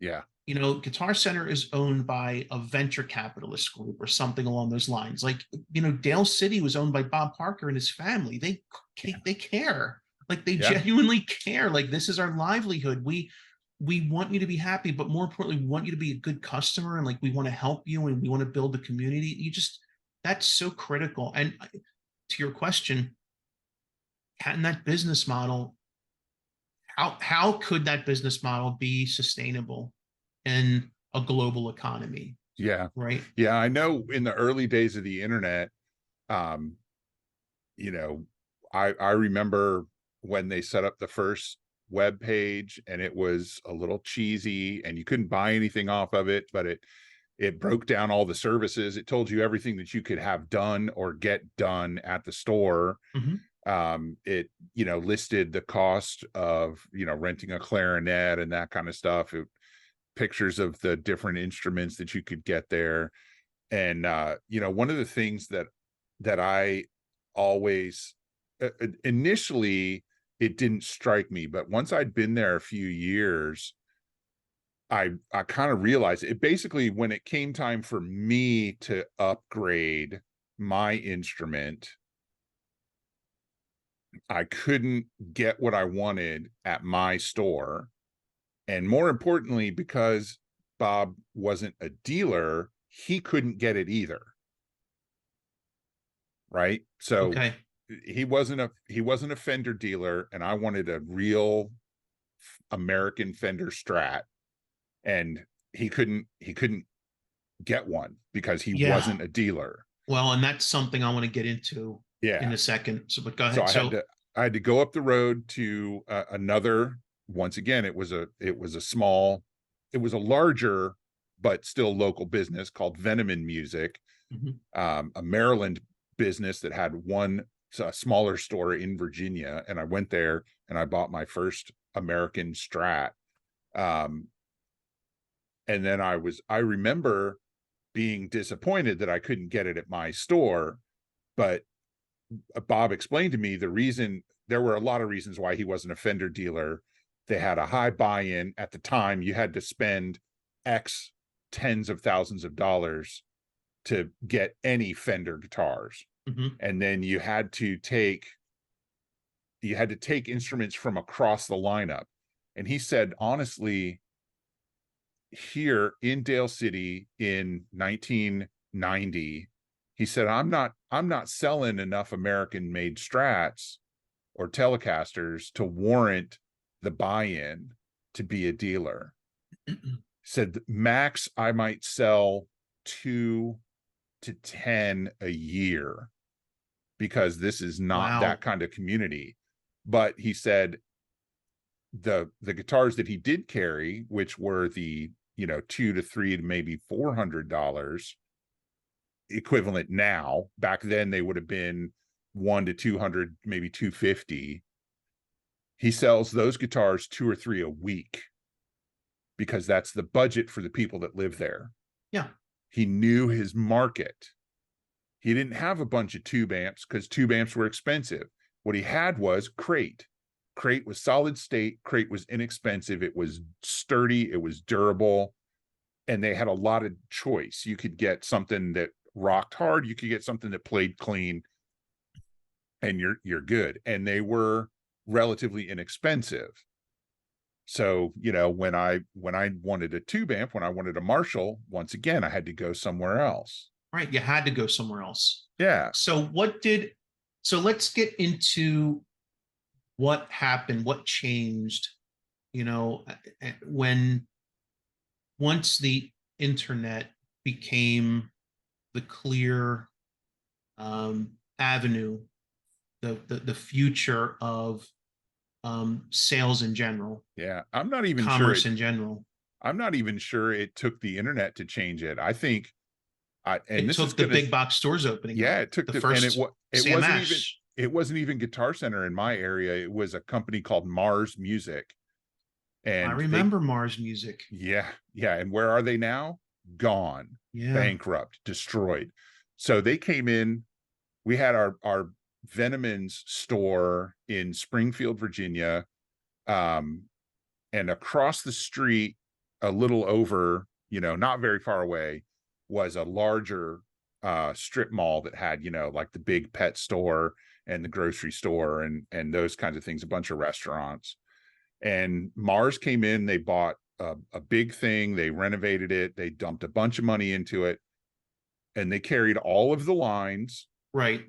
Yeah. Guitar Center is owned by a venture capitalist group or something along those lines. Like, Dale City was owned by Bob Parker and his family. They care. Like they Yeah. genuinely care. Like this is our livelihood. We want you to be happy, but more importantly, we want you to be a good customer, and like we want to help you and we want to build the community. That's so critical. And to your question, can that business model, how could that business model be sustainable in a global economy? Yeah. Right. Yeah. I know in the early days of the internet, um, you know, I remember when they set up the first web page and it was a little cheesy and you couldn't buy anything off of it, but it broke down all the services. It told you everything that you could have done or get done at the store. Mm-hmm. It, listed the cost of, renting a clarinet and that kind of stuff. Pictures of the different instruments that you could get there. And, one of the things that I always, initially, it didn't strike me, but once I'd been there a few years, I kind of realized it. Basically, when it came time for me to upgrade my instrument, I couldn't get what I wanted at my store. And more importantly, because Bob wasn't a dealer, he couldn't get it either. Right. So Okay. he wasn't a Fender dealer, and I wanted a real American Fender Strat, and he couldn't get one because he Yeah. wasn't a dealer. Well, and that's something I want to get into in Yeah. a second. So, but go So ahead. So, I had to go up the road to another. Once again, it was a larger but still local business called Veneman Music, mhm. a Maryland business that had one smaller store in Virginia. And I went there and I bought my first American Strat. Um, and then I remember being disappointed that I couldn't get it at my store, but Bob explained to me there were a lot of reasons why he wasn't a Fender dealer. They had a high buy-in at the time. You had to spend X tens of thousands of dollars to get any Fender guitars. Mhm. And then you had to take instruments from across the lineup. And he said, honestly, here in Dale City in 1990, he said, I'm not selling enough American made Strats or Telecasters to warrant the buy-in to be a dealer. Said max I might sell 2 to 10 a year, because this is not that Wow. kind of community. But he said the guitars that he did carry, which were the, $200 to $300 to maybe $400 equivalent now, back then they would have been 1 to 200, maybe 250. He sells those guitars 2 or 3 a week because that's the budget for the people that live there. Yeah. He knew his market. He didn't have a bunch of tube amps because tube amps were expensive. What he had was Crate. Crate was solid state. Crate was inexpensive. It was sturdy. It was durable. And they had a lot of choice. You could get something that rocked hard. You could get something that played clean, and you're good. And they were relatively inexpensive. So, when I wanted a tube amp, when I wanted a Marshall, once again, I had to go somewhere else. Right. You had to go somewhere else. Yeah. So let's get into what happened, what changed, when once the internet became the clear avenue, the future of sales in general. Yeah. I'm not even commerce in general. I'm not even sure it took the internet to change it. I think It took the big box stores opening. Yeah, it took the first it wasn't even Guitar Center in my area. It was a company called Mars Music. I And remember Mars Music. Yeah. And where are they now? Gone, bankrupt, destroyed. So they came in. We had our Veneman's store in Springfield, Virginia. And across the street, a little over, not very far away, was a larger strip mall that had, like the big pet store and the grocery store and those kinds of things, a bunch of restaurants. And Mars came in, they bought a big thing, they renovated it, they dumped a bunch of money into it, and they carried all of the lines. Right.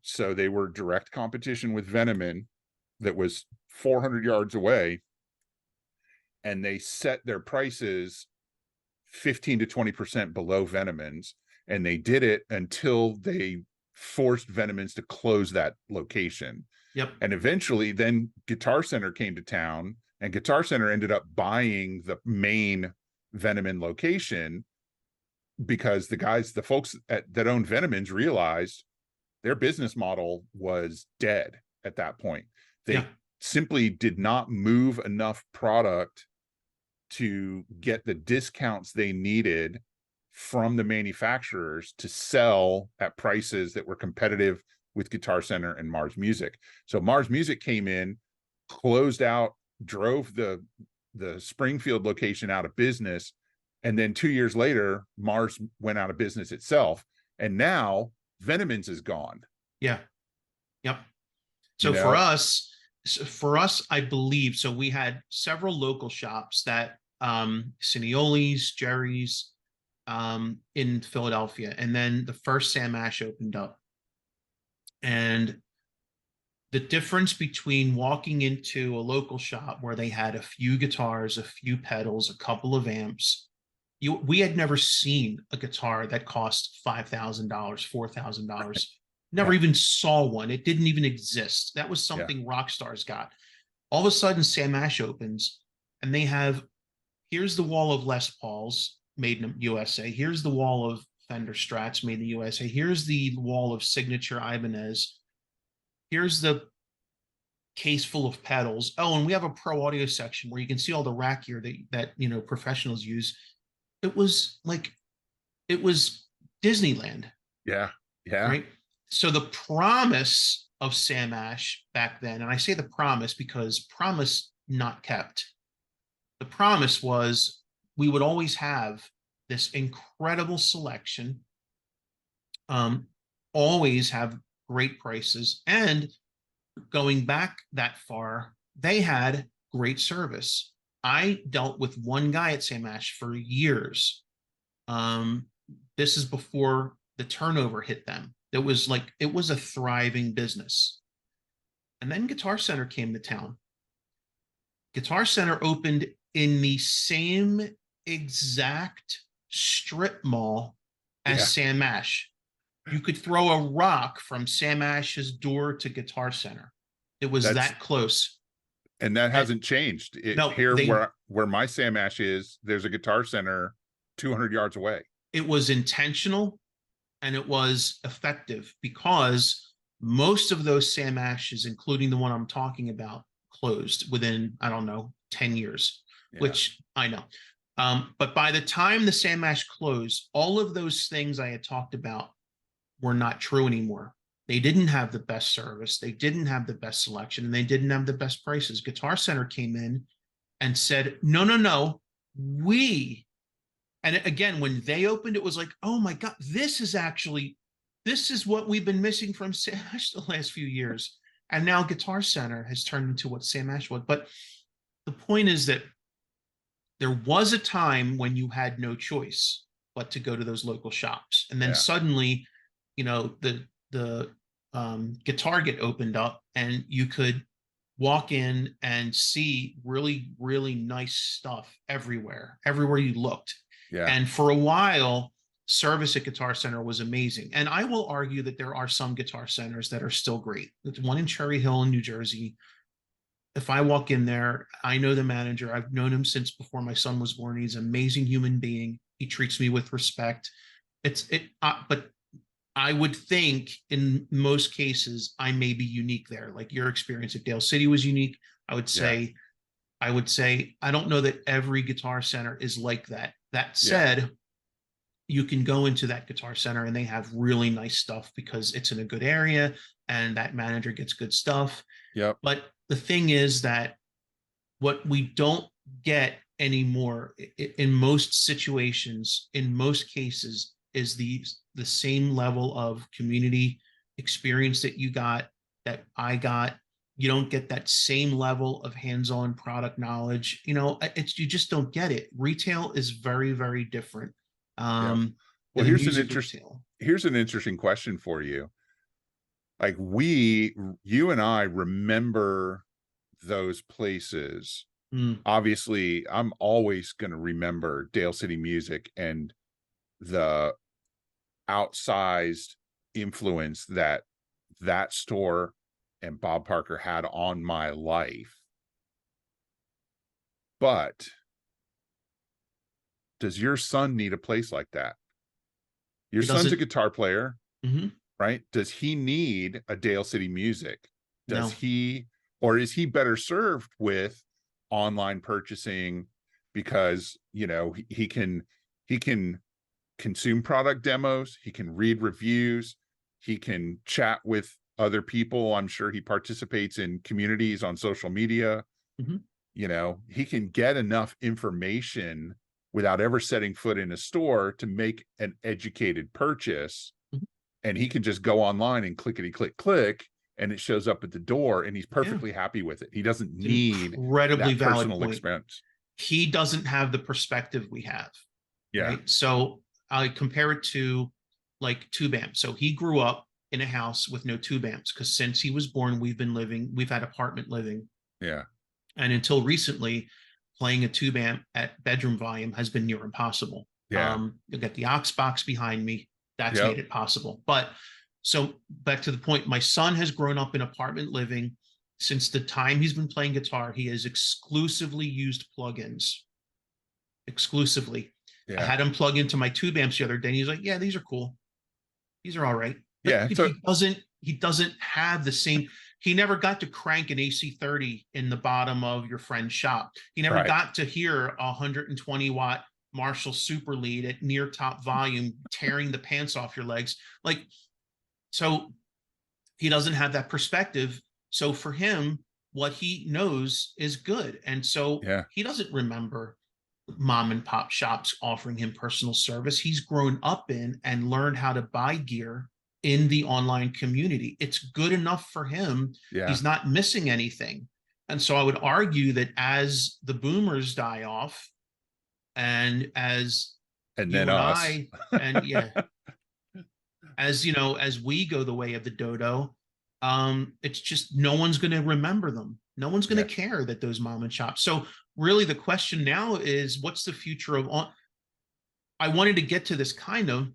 So they were direct competition with Veneman that was 400 yards away. And they set their prices 15 to 20% below Veneman's. And they did it until they forced Veneman's to close that location. Yep. And eventually then Guitar Center came to town, and Guitar Center ended up buying the main Veneman location because the folks that owned Veneman's realized their business model was dead at that point. Yeah. They simply did not move enough product to get the discounts they needed from the manufacturers to sell at prices that were competitive with Guitar Center and Mars Music. So Mars Music came in, closed out, drove the Springfield location out of business, and then 2 years later, Mars went out of business itself. And now Venomins is gone. Yeah. Yep. You So know, for us, I believe, so we had several local shops that Cineoli's, Jerry's in Philadelphia. And then the first Sam Ash opened up. And the difference between walking into a local shop where they had a few guitars, a few pedals, a couple of amps, we had never seen a guitar that cost $5,000, $4,000. Never yeah, even saw one. It didn't even exist. That was yeah, something rock stars got. All of a sudden, Sam Ash opens, and they have, here's the wall of Les Pauls made in the USA. Here's the wall of Fender Strats made in the USA. Here's the wall of Signature Ibanez. Here's the case full of pedals. Oh, and we have a pro audio section where you can see all the rack gear that professionals use. It was like, it was Disneyland, yeah, yeah, right? So the promise of Sam Ash back then, and I say the promise because promise not kept. The promise was we would always have this incredible selection, always have great prices, and going back that far, they had great service. I dealt with one guy at Sam Ash for years. Um, this is before the turnover hit them. It was a thriving business. And then Guitar Center came to town. Guitar Center opened in the same exact strip mall as yeah. Sam Ash. You could throw a rock from Sam Ash's door to Guitar Center. It was That's that close. and that And hasn't changed. no, Here where my Sam Ash is, there's a Guitar Center 200 yards away. it was intentional and it was effective because most of those Sam Ashes, including the one I'm talking about, closed within, I don't know, 10 years, Yeah, which I know. But by the time the Sam Ash closed, all of those things I had talked about were not true anymore. They didn't have the best service, they didn't have the best selection, and they didn't have the best prices. Guitar Center came in and said, no, no, no, we, and again, when they opened, it was like, oh my God, this is what we've been missing from Sam Ash the last few years. And now Guitar Center has turned into what Sam Ash was. But the point is that there was a time when you had no choice but to go to those local shops. And then yeah, suddenly, the Guitar Get opened up and you could walk in and see really, really nice stuff everywhere you looked. yeah, And for a while, service at Guitar Center was amazing. And I will argue that there are some Guitar Centers that are still great. There's one in Cherry Hill in New Jersey. If I walk in there, I know the manager. I've known him since before my son was born. He's an amazing human being. He treats me with respect. But I would think in most cases I may be unique there. Like your experience at Dale City was unique. I would yeah, say I don't know that every Guitar Center is like that. That yeah, said, you can go into that Guitar Center and they have really nice stuff because it's in a good area and that manager gets good stuff. yep, But the thing is that what we don't get anymore in most situations, in most cases, is the same level of community experience that you got, that I got. You don't get that same level of hands-on product knowledge. You just don't get it. Retail is very, very different. yeah. Well, Than music retail. here's an interesting question for you. Like you and I remember those places. Mm, Obviously, I'm always going to remember Dale City Music and the outsized influence that store and Bob Parker had on my life. But does your son need a place like that? Your it son's a doesn't. guitar player. Mhm. right? Does he need a Dale City Music? Does No. he, or is he better served with online purchasing? Because, you know, he can consume product demos, he can read reviews, he can chat with other people. I'm sure he participates in communities on social media. Mhm. You know, he can get enough information without ever setting foot in a store to make an educated purchase. Mhm. And he can just go online and clickety click click, and it shows up at the door, and he's Yeah. perfectly happy with it. He doesn't It's an need incredibly that valid personal point. expense. He doesn't have the perspective we have, Yeah. right? So I compare it to like tube amps. So he grew up in a house with no tube amps because since he was born, we've had apartment living. Yeah. And until recently, playing a tube amp at bedroom volume has been near impossible. Yeah. You'll get the aux box behind me. That's Yep. made it possible. But so back to the point, my son has grown up in apartment living. Since the time he's been playing guitar, he has exclusively used plugins. Exclusively. I Yeah. had him plug into my tube amps the other day, and he's like, "Yeah, these are cool. These are all right." But Yeah. So he doesn't have the same. He never got to crank an AC30 in the bottom of your friend's shop. He never right. got to hear a 120-watt Marshall Super Lead at near top volume, tearing the pants off your legs. Like, so he doesn't have that perspective. So for him, what he knows is good. And so Yeah. he doesn't remember mom and pop shops offering him personal service. He's grown up in and learned how to buy gear in the online community. It's good enough for him. Yeah. He's not missing anything. And so I would argue that as the boomers die off, and as And then you and us. I, and yeah, as you know, as we go the way of the dodo, it's just no one's going to remember them. No one's going Yeah. to care that those mom and shops. So really, the question now is, what's the future of? I wanted to get to this kind of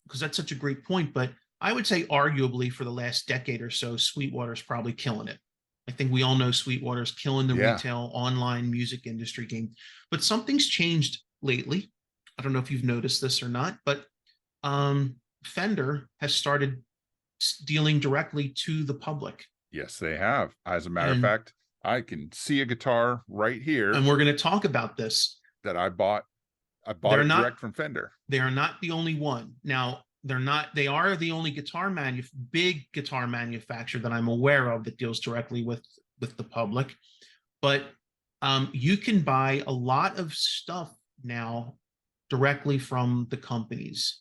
because that's such a great point, but I would say arguably for the last decade or so, Sweetwater's probably killing it. I think we all know Sweetwater's killing the Yeah. retail online music industry game, but something's changed lately. I don't know if you've noticed this or not, but Fender has started dealing directly to the public. Yes, they have. As a matter of And fact, I can see a guitar right here we're going to talk about this. that I bought. I bought They're it not direct from Fender. they are not the only one. Now, they are the only big guitar manufacturer that I'm aware of that deals directly with the public. But you can buy a lot of stuff now directly from the companies.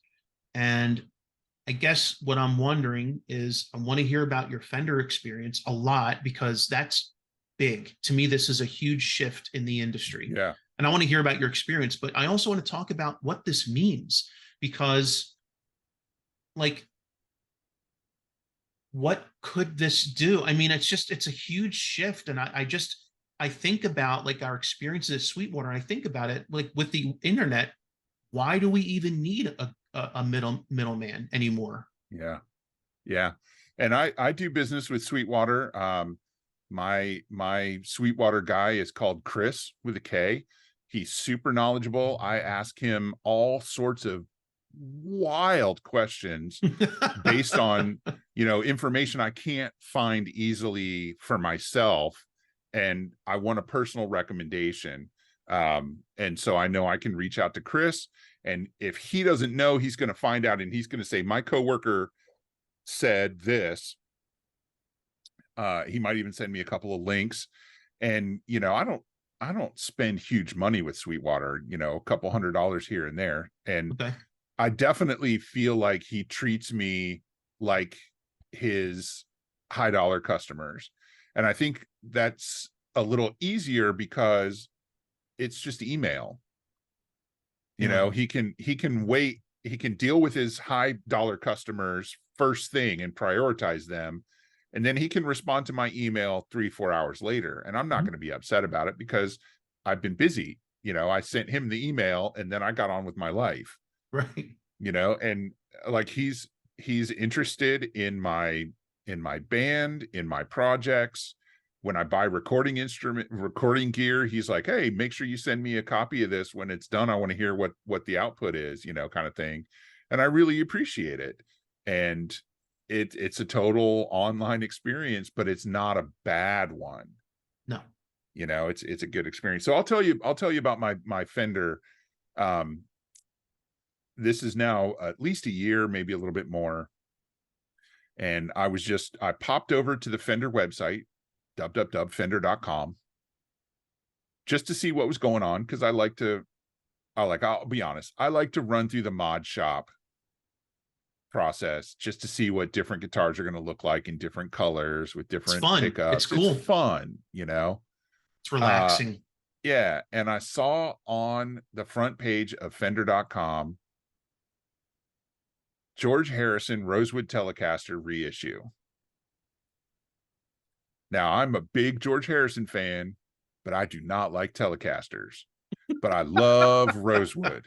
And I guess what I'm wondering is, I want to hear about your Fender experience a lot because that's big. To me, this is a huge shift in the industry. Yeah. And I want to hear about your experience, but I also want to talk about what this means because, like, what could this do? I mean, it's a huge shift. And I think about like our experiences at Sweetwater. And I think about it like with the internet, why do we even need a middleman anymore? Yeah. Yeah. And I do business with Sweetwater. My Sweetwater guy is called Chris with a K. He's super knowledgeable. I ask him all sorts of wild questions based on, you know, information I can't find easily for myself. And I want a personal recommendation. And so I know I can reach out to Chris. And if he doesn't know, he's going to find out, and he's going to say, my coworker said this. He might even send me a couple of links. And, you know, I don't spend huge money with Sweetwater, you know, a couple $100 here and there. And Okay. I definitely feel like he treats me like his high dollar customers. And I think that's a little easier because it's just email. You Yeah. know, he can wait, he can deal with his high dollar customers first thing and prioritize them. And then he can respond to my email 3-4 hours later. And I'm not going to be upset about it because I've been busy. You know, I sent him the email and then I got on with my life. Right. You know, and like he's interested in my band, in my projects. When I buy recording gear, he's like, hey, make sure you send me a copy of this when it's done. I want to hear what the output is, you know, kind of thing. And I really appreciate it. and it's a total online experience, but it's not a bad one. No. You know, it's a good experience. So I'll tell you about my Fender. This is now at least a year, maybe a little bit more. And I popped over to the Fender website, www.fender.com, just to see what was going on. Cause I'll be honest, I like to run through the mod shop process just to see what different guitars are going to look like in different colors with It's different fun. It's pickups. cool. It's fun, you know? It's relaxing. Yeah. And I saw on the front page of Fender.com, George Harrison Rosewood Telecaster reissue. Now, I'm a big George Harrison fan, but I do not like Telecasters. But I love Rosewood.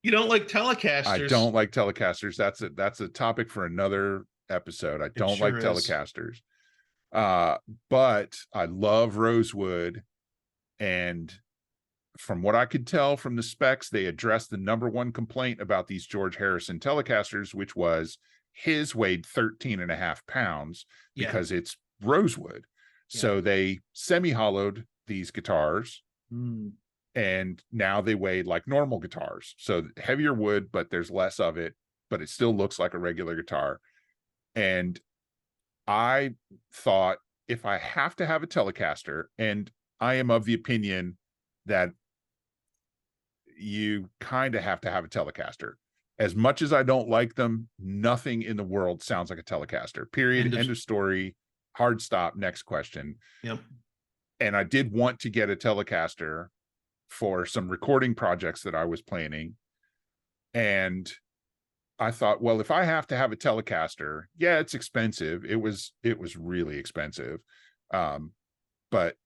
You don't like I Telecasters? don't like Telecasters. That's a topic for another episode. I It don't like sure is. Telecasters. But I love Rosewood. And from what I could tell from the specs, they addressed the number one complaint about these George Harrison Telecasters, which was his weighed 13.5 pounds Yeah. because it's Rosewood. Yeah. So they semi-hollowed these guitars, Mm. and now they weigh like normal guitars. So heavier wood, but there's less of it, but it still looks like a regular guitar. And I thought, if I have to have a Telecaster, and I am of the opinion that you kind of have to have a Telecaster. As much as I don't like them, nothing in the world sounds like a Telecaster. Period. End of story. Hard stop. Next question. Yep. And I did want to get a Telecaster for some recording projects that I was planning. And I thought, well, if I have to have a Telecaster, yeah, it's expensive. It was really expensive. But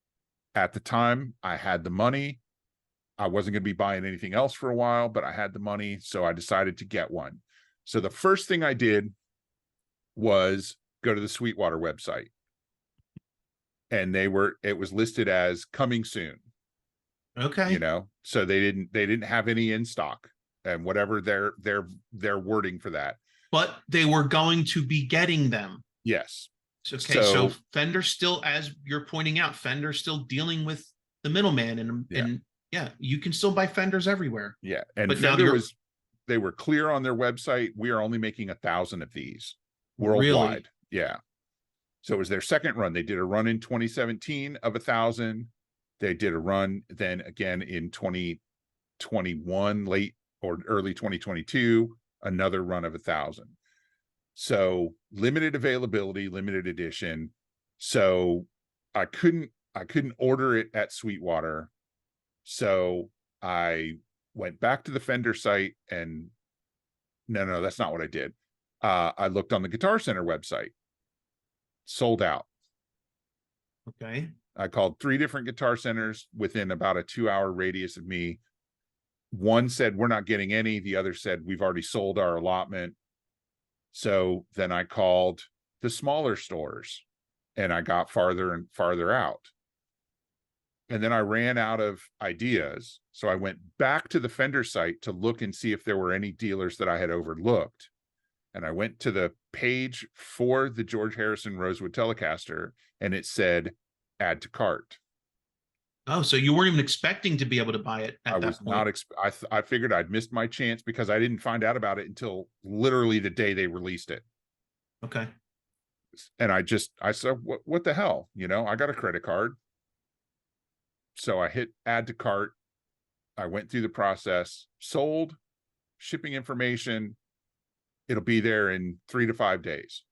at the time I had the money. I wasn't going to be buying anything else for a while, but I had the money. So I decided to get one. So the first thing I did was go to the Sweetwater website, and it was listed as coming soon. Okay. You know, so they didn't have any in stock, and whatever their wording for that. But they were going to be getting them. Yes. Okay. So Fender still, as you're pointing out, Fender's still dealing with the middleman, and yeah, you can still buy Fenders everywhere. Yeah. And but Fender they were clear on their website. We are only making 1,000 of these worldwide. Really? Yeah. So it was their second run. They did a run in 2017 of 1,000. They did a run then again in 2021, late or early 2022, another run of 1,000. So limited availability, limited edition. So I couldn't order it at Sweetwater. So I went back to the Fender site, and no, that's not what I did. I looked on the Guitar Center website. Sold out. Okay. I called 3 different Guitar Centers within about a 2-hour radius of me. One said, we're not getting any. The other said, we've already sold our allotment. So then I called the smaller stores, and I got farther and farther out. And then I ran out of ideas. So I went back to the Fender site to look and see if there were any dealers that I had overlooked. And I went to the page for the George Harrison Rosewood Telecaster, and it said, add to cart. Oh, so you weren't even expecting to be able to buy it at that point? I figured I'd missed my chance because I didn't find out about it until literally the day they released it. Okay. And I said, what the hell? You know, I got a credit card. So I hit add to cart. I went through the process, sold, shipping information. It'll be there in 3 to 5 days.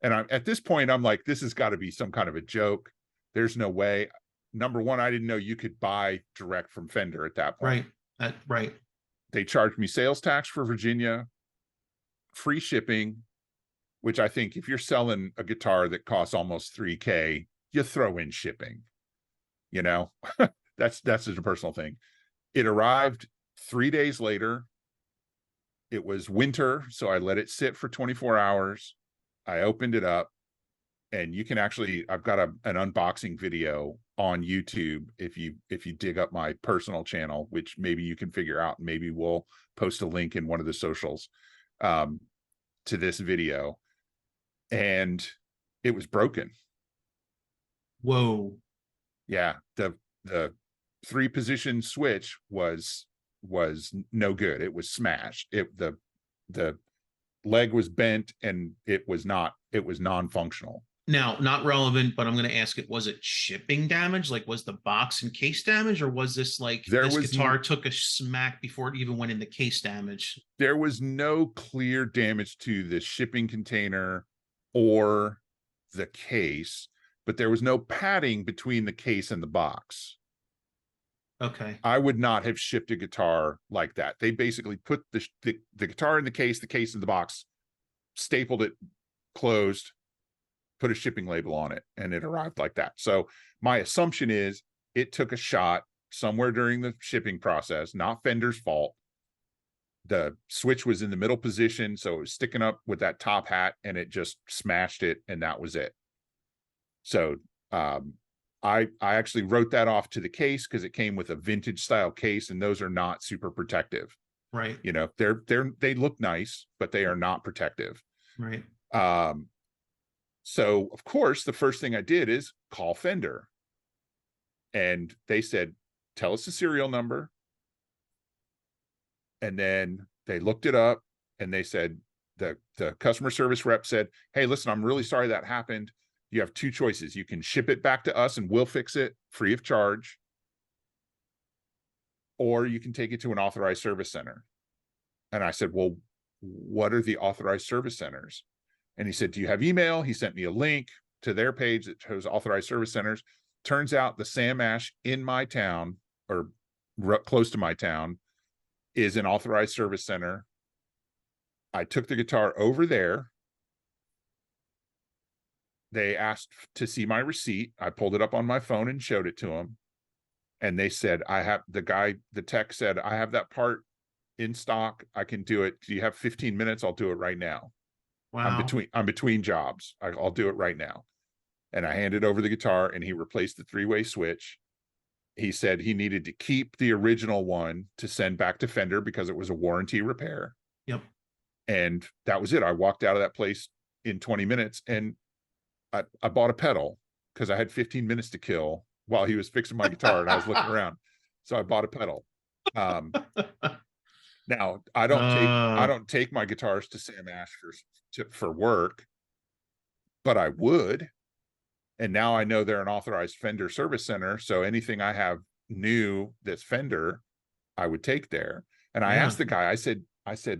And at this point, I'm like, this has got to be some kind of a joke. There's no way. Number one, I didn't know you could buy direct from Fender at that point. Right. Right. They charged me sales tax for Virginia, free shipping, which I think if you're selling a guitar that costs almost $3,000, you throw in shipping. You know, that's just a personal thing. It arrived 3 days later. It was winter, so I let it sit for 24 hours. I opened it up, and you can actually, I've got an unboxing video on YouTube if you dig up my personal channel, which maybe you can figure out, and maybe we'll post a link in one of the socials. to this video, and it was broken. Whoa. Yeah, the 3-position switch was no good. It was smashed. The leg was bent, and it was non-functional. Now, not relevant, but I'm going to ask it, was it shipping damage? Like, was the box and case damage, or was this like There this was guitar took a smack before it even went into case damage? there was no clear damage to the shipping container or the case, but there was no padding between the case and the box. Okay. I would not have shipped a guitar like that. They basically put the guitar in the case in the box, stapled it closed, put a shipping label on it, and it arrived like that. So my assumption is it took a shot somewhere during the shipping process, not Fender's fault. The switch was in the middle position, so it was sticking up with that top hat, and it just smashed it, and that was it. So I actually wrote that off to the case because it came with a vintage style case, and those are not super protective. Right. You know, they look nice, but they are not protective. Right. So of course, the first thing I did is call Fender, and they said, "Tell us the serial number." And then they looked it up, and they said, the customer service rep said, "Hey, listen, I'm really sorry that happened. You have 2 choices. You can ship it back to us and we'll fix it free of charge, or you can take it to an authorized service center." And I said, "Well, what are the authorized service centers?" And he said, "Do you have email?" He sent me a link to their page that shows authorized service centers. Turns out the Sam Ash in my town, or close to my town, is an authorized service center. I took the guitar over there. They asked to see my receipt. I pulled it up on my phone and showed it to them. And they said, the tech said, "I have that part in stock. I can do it. Do you have 15 minutes? I'll do it right now. Wow. I'm between jobs. I'll do it right now." And I handed over the guitar, and he replaced the 3-way switch. He said he needed to keep the original one to send back to Fender because it was a warranty repair. Yep. And that was it. I walked out of that place in 20 minutes, and I bought a pedal because I had 15 minutes to kill while he was fixing my guitar and I was looking around. So I bought a pedal. Now I don't take my guitars to Sam Ash for work, but I would. And now I know they're an authorized Fender service center. So anything I have new that's Fender, I would take there. And I asked the guy, I said,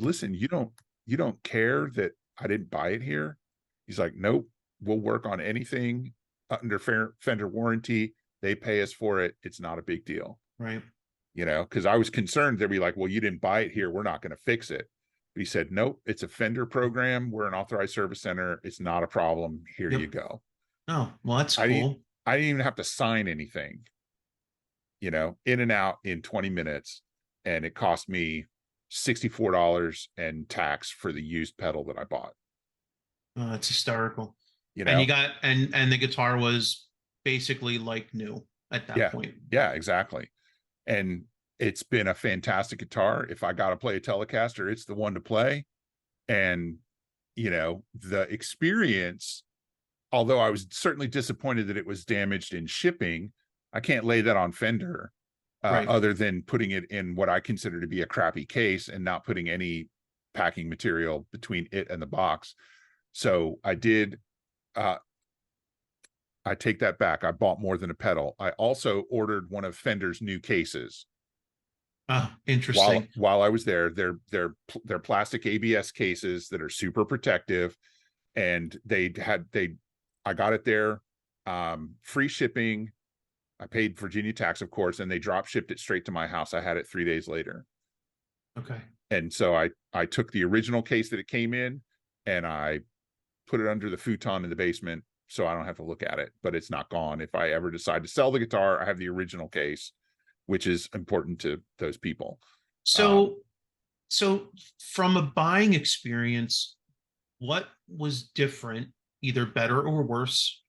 "Listen, you don't care that I didn't buy it here?" He's like, "Nope, we'll work on anything under Fender warranty. They pay us for it. It's not a big deal." Right. You know, because I was concerned they'd be like, "Well, you didn't buy it here. We're not going to fix it." But he said, "Nope, it's a Fender program. We're an authorized service center. It's not a problem. Here you go." Oh, well, that's cool. I didn't even have to sign anything, you know, in and out in 20 minutes. And it cost me $64 and tax for the used pedal that I bought. Oh, that's hysterical. You And know, you got, and the guitar was basically like new at that point. Yeah, exactly. And it's been a fantastic guitar. If I got to play a Telecaster, it's the one to play. And, you know, the experience, although I was certainly disappointed that it was damaged in shipping, I can't lay that on Fender, Right. other than putting it in what I consider to be a crappy case and not putting any packing material between it and the box. So I did, I take that back. I bought more than a pedal. I also ordered one of Fender's new cases. Interesting. While I was there, they're plastic ABS cases that are super protective, and I got it there, free shipping. I paid Virginia tax, of course, and they drop shipped it straight to my house. I had it 3 days later. Okay. And so I took the original case that it came in, and I put it under the futon in the basement so I don't have to look at it, but it's not gone. If I ever decide to sell the guitar, I have the original case, which is important to those people. So from a buying experience, what was different, either better or worse,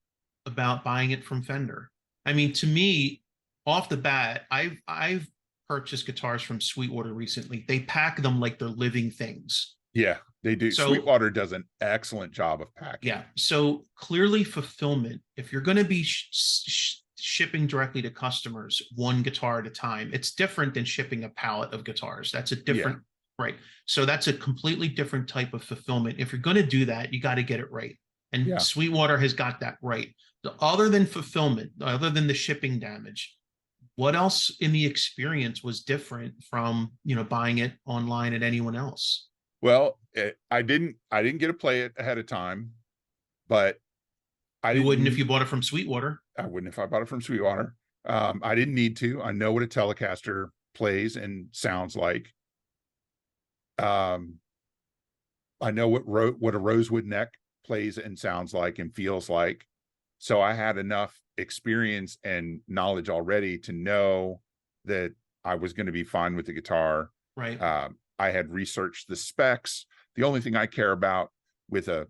about buying it from Fender? I mean, to me, off the bat, I've purchased guitars from Sweetwater recently. They pack them like they're living things. Yeah. they do. So Sweetwater does an excellent job of packing. yeah, so clearly fulfillment, if you're going to be shipping directly to customers one guitar at a time, it's different than shipping a pallet of guitars. That's a Yeah. different, right? So that's a completely different type of fulfillment. If you're going to do that, you got to get it right. And Yeah. Sweetwater has got that right. Other than fulfillment, other than the shipping damage, what else in the experience was different from, buying it online at anyone else? Well, I didn't get to play it ahead of time, but You wouldn't if you bought it from Sweetwater. I wouldn't if I bought it from Sweetwater. I didn't need to. I know what a Telecaster plays and sounds like. I know what a rosewood neck plays and sounds like and feels like. So I had enough experience and knowledge already to know that I was going to be fine with the guitar. Right. I had researched the specs. The only thing I care about with a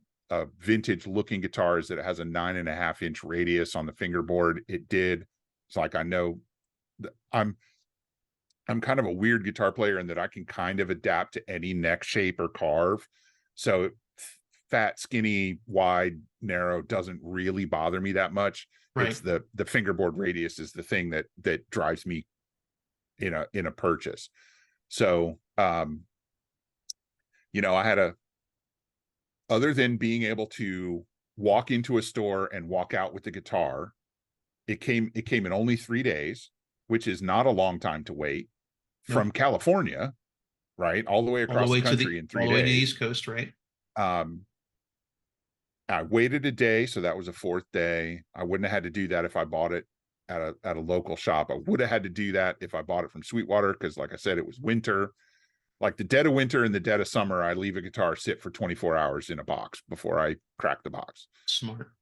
vintage looking guitar is that it has a 9.5-inch radius on the fingerboard. It did. It's like, I know I'm kind of a weird guitar player in that I can kind of adapt to any neck shape or carve. So fat, skinny, wide, narrow doesn't really bother me that much. Right. It's the fingerboard radius is the thing that drives me in a purchase. So I had other than being able to walk into a store and walk out with the guitar, it came in only 3 days, which is not a long time to wait from California, right? All the way across the country in 3 days. All the way to the East Coast, right? I waited a day, so that was a 4th day. I wouldn't have had to do that if I bought it at a local shop. I would have had to do that if I bought it from Sweetwater, because like I said, it was winter. Like the dead of winter and the dead of summer, I leave a guitar sit for 24 hours in a box before I crack the box. Smart.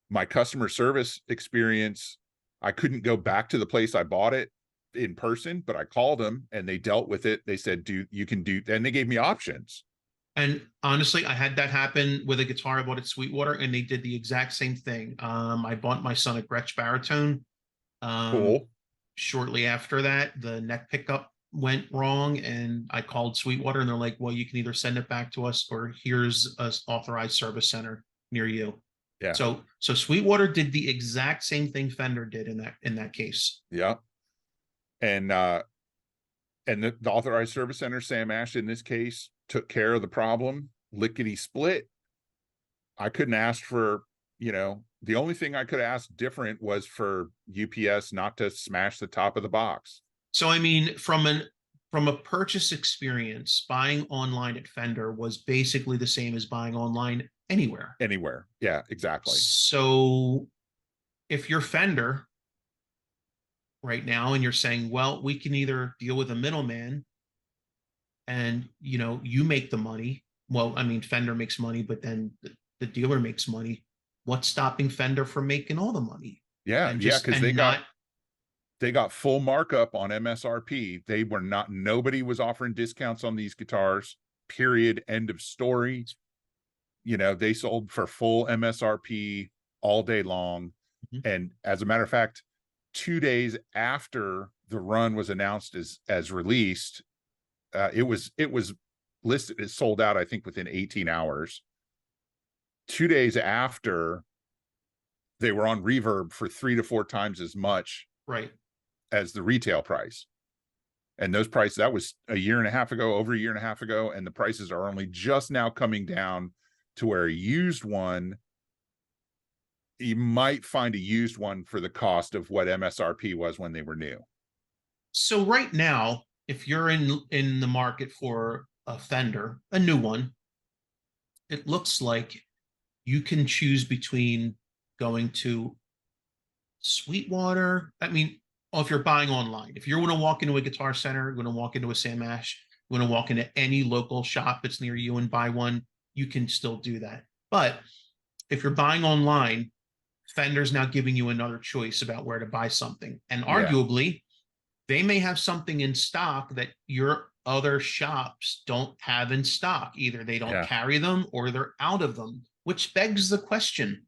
My customer service experience, I couldn't go back to the place I bought it in person, but I called them and they dealt with it. They said, you can do, and they gave me options. And honestly, I had that happen with a guitar I bought at Sweetwater, and they did the exact same thing. I bought my son a Gretsch baritone. Cool. Shortly after that, the neck pickup went wrong, and I called Sweetwater, and they're like, well, you can either send it back to us or here's an authorized service center near you. Yeah. So Sweetwater did the exact same thing Fender did in that case. Yeah. And the authorized service center, Sam Ash, in this case, took care of the problem, lickety split. I couldn't ask for, the only thing I could ask different was for UPS not to smash the top of the box. So, I mean, from a purchase experience, buying online at Fender was basically the same as buying online anywhere. Anywhere. Yeah, exactly. So if you're Fender right now and you're saying, well, we can either deal with a middleman and, you make the money. Well, I mean, Fender makes money, but then the dealer makes money. What's stopping Fender from making all the money? Yeah. Because they got full markup on MSRP. Nobody was offering discounts on these guitars, period. End of story. They sold for full MSRP all day long. Mm-hmm. And as a matter of fact, 2 days after the run was announced as released, it was listed as sold out, I think, within 18 hours. 2 days after, they were on Reverb for 3 to 4 times as much, right, as the retail price. And those prices, that was over a year and a half ago, and the prices are only just now coming down to where a used one, you might find a used one for the cost of what MSRP was when they were new. So right now, if you're in the market for a Fender, a new one, it looks like you can choose between going to Sweetwater. I mean, if you're buying online, if you're going to walk into a Guitar Center, you're going to walk into a Sam Ash, you're going to walk into any local shop that's near you and buy one, you can still do that. But if you're buying online, Fender's now giving you another choice about where to buy something. And arguably, they may have something in stock that your other shops don't have in stock. Either they don't carry them or they're out of them, which begs the question,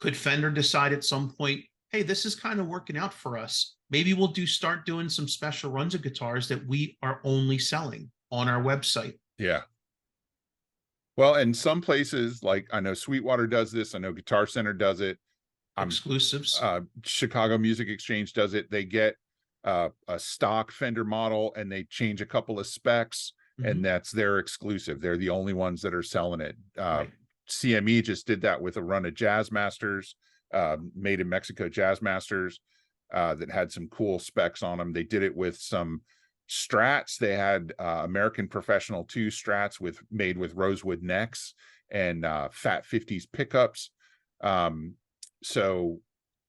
could Fender decide at some point, hey, this is kind of working out for us. Maybe we'll start doing some special runs of guitars that we are only selling on our website. Yeah. Well, and some places, like I know Sweetwater does this. I know Guitar Center does it. Exclusives. Chicago Music Exchange does it. They get a stock Fender model and they change a couple of specs, and that's their exclusive. They're the only ones that are selling it. Right. CME just did that with a run of Jazz Masters, made in Mexico Jazz Masters, that had some cool specs on them. They did it with some Strats. They had American Professional 2 Strats made with rosewood necks and Fat 50s pickups. So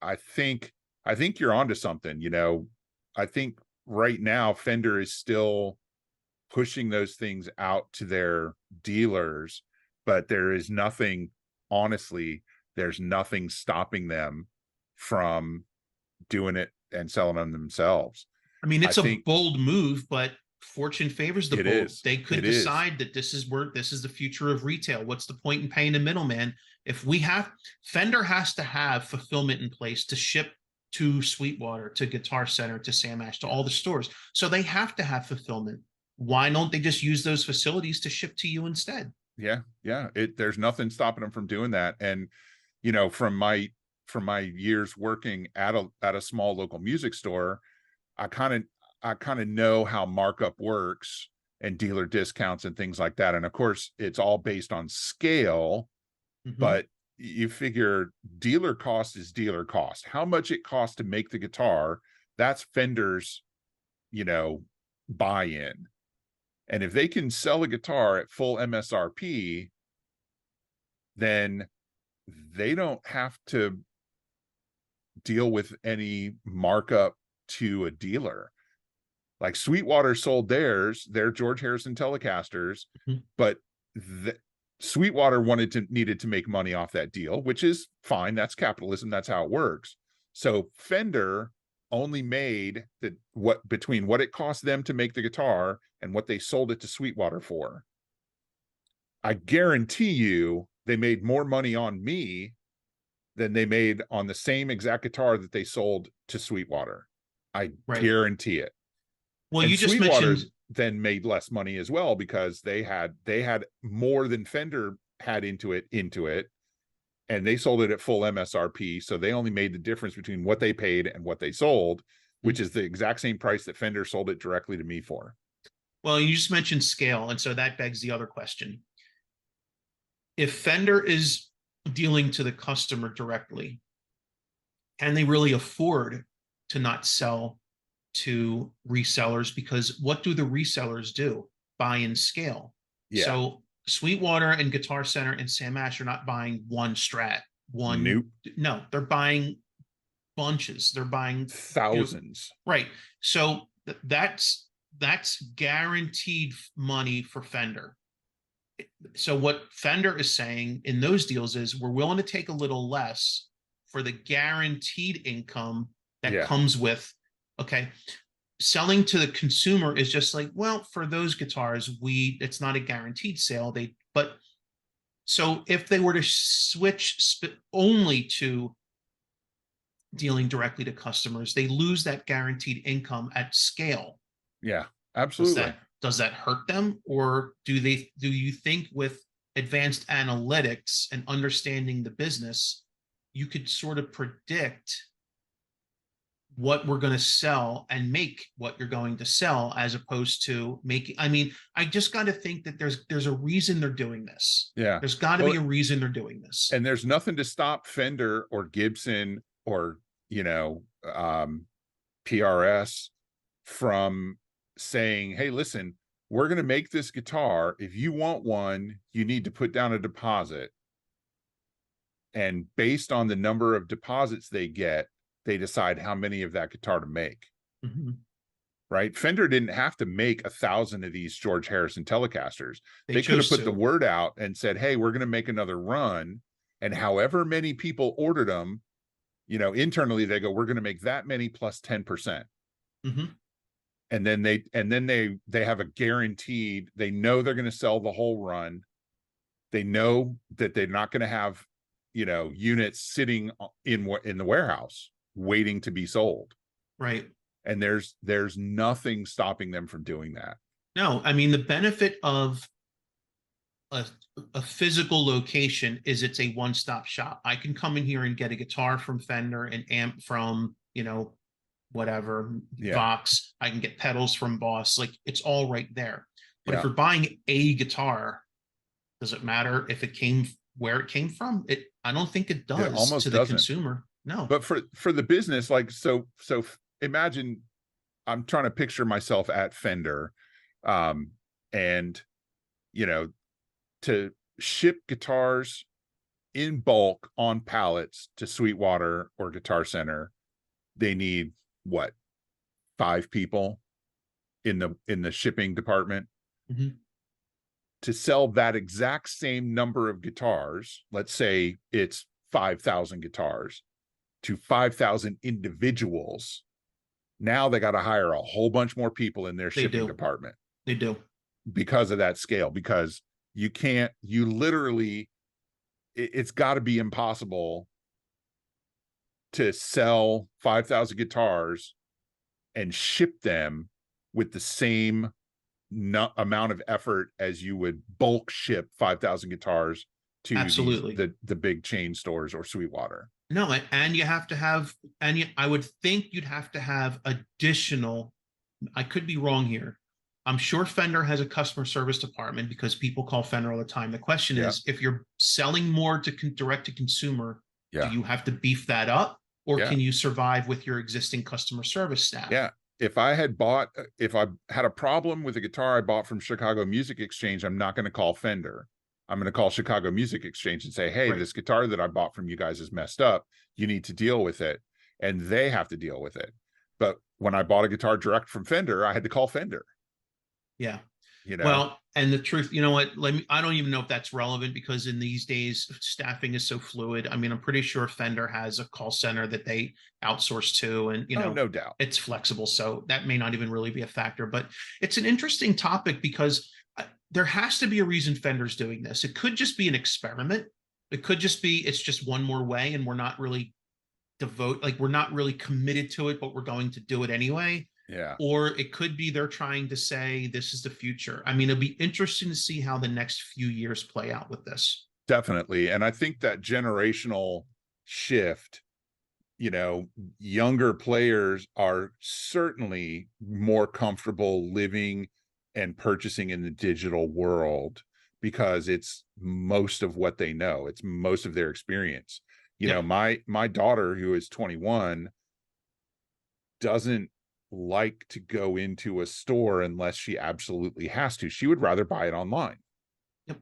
I think you're onto something. I think right now Fender is still pushing those things out to their dealers, but there's nothing stopping them from doing it and selling them themselves. I mean, I it's a think bold move, but fortune favors the it bold. is. They could It is. decide that this is the future of retail. What's the point in paying a middleman? If Fender has to have fulfillment in place to ship to Sweetwater, to Guitar Center, to Sam Ash, to all the stores. So they have to have fulfillment. Why don't they just use those facilities to ship to you instead? Yeah. There's nothing stopping them from doing that. And from my years working at a small local music store, I kind of know how markup works and dealer discounts and things like that. And of course, it's all based on scale, but you figure dealer cost is dealer cost. How much it costs to make the guitar, that's Fender's, buy-in. And if they can sell a guitar at full MSRP, then they don't have to deal with any markup to a dealer. Like Sweetwater sold their George Harrison Telecasters, but Sweetwater needed to make money off that deal, which is fine. That's capitalism. That's how it works. So Fender only made between what it cost them to make the guitar and what they sold it to Sweetwater for. I guarantee you they made more money on me than they made on the same exact guitar that they sold to Sweetwater. I guarantee it. Well, and you just Sweetwater mentioned then made less money as well because they had more than Fender had into it, and they sold it at full MSRP. So they only made the difference between what they paid and what they sold, which is the exact same price that Fender sold it directly to me for. Well, you just mentioned scale, and so that begs the other question. If Fender is dealing to the customer directly, can they really afford to not sell to resellers? Because what do the resellers do? Buy in scale. Yeah. So Sweetwater and Guitar Center and Sam Ash are not buying one Strat. Nope. No, they're buying bunches. They're buying thousands. Right. So that's guaranteed money for Fender. So what Fender is saying in those deals is we're willing to take a little less for the guaranteed income that comes with, okay, selling to the consumer is just like, well, for those guitars, it's not a guaranteed sale. So if they were to switch only to dealing directly to customers, they lose that guaranteed income at scale. Yeah, absolutely. Does that hurt them? Or do you think with advanced analytics and understanding the business, you could sort of predict what we're going to sell and make what you're going to sell, as opposed to making, I just got to think that there's a reason they're doing this. Yeah. There's got to be a reason they're doing this. And there's nothing to stop Fender or Gibson or, PRS from saying, hey, listen, we're going to make this guitar. If you want one, you need to put down a deposit. And based on the number of deposits they get, they decide how many of that guitar to make. Right? Fender didn't have to make 1,000 of these George Harrison Telecasters. They could have put the word out and said, hey, we're going to make another run. And however many people ordered them, internally they go, we're going to make that many plus 10%. And then they have a guaranteed, they know they're going to sell the whole run. They know that they're not going to have, units sitting in the warehouse. waiting to be sold. Right. And there's nothing stopping them from doing that. No, I mean, the benefit of a, a physical location is it's a one-stop shop. I can come in here and get a guitar from Fender, an amp from, whatever, Yeah. Vox. I can get pedals from Boss. Like, it's all right there. But if Yeah. you're buying a guitar, does it matter if it came where it came from? I don't think it It does almost to the doesn't. consumer. No. But for the business, like, so imagine, I'm trying to picture myself at Fender, and to ship guitars in bulk on pallets to Sweetwater or Guitar Center, they need what, 5 people in the shipping department. Mhm. To sell that exact same number of guitars, let's say it's 5,000 guitars to 5,000 individuals, now they got to hire a whole bunch more people in their They shipping do. department They do. because of that scale. Because you literally, it's got to be impossible to sell 5,000 guitars and ship them with the same amount of effort as you would bulk ship 5,000 guitars to Absolutely. the big chain stores or Sweetwater. No, and you have to have, I would think you'd have to have additional, I could be wrong here. I'm sure Fender has a customer service department because people call Fender all the time. The question Yeah. is, if you're selling more to direct to consumer, do Yeah. you have to beef that up, or Yeah. can you survive with your existing customer service staff? Yeah. If I had a problem with a guitar I bought from Chicago Music Exchange, I'm not going to call Fender. I'm going to call Chicago Music Exchange and say, hey, Right. this guitar that I bought from you guys is messed up. You need to deal with it. And they have to deal with it. But when I bought a guitar direct from Fender, I had to call Fender. Yeah. You know? Well, and the truth, you know what? I don't even know if that's relevant because in these days, staffing is so fluid. I mean, I'm pretty sure Fender has a call center that they outsource to, and no doubt. it's flexible. So that may not even really be a factor, but it's an interesting topic because there has to be a reason Fender's doing this. It could just be an experiment. It could just be, it's just one more way, and we're not really we're not really committed to it, but we're going to do it anyway. Yeah. Or it could be they're trying to say this is the future. I mean, it'll be interesting to see how the next few years play out with this. Definitely. And I think that generational shift, younger players are certainly more comfortable living and purchasing in the digital world because it's most of what they know. It's most of their experience. Yep. My daughter, who is 21, doesn't like to go into a store unless she absolutely has to. She would rather buy it online. Yep.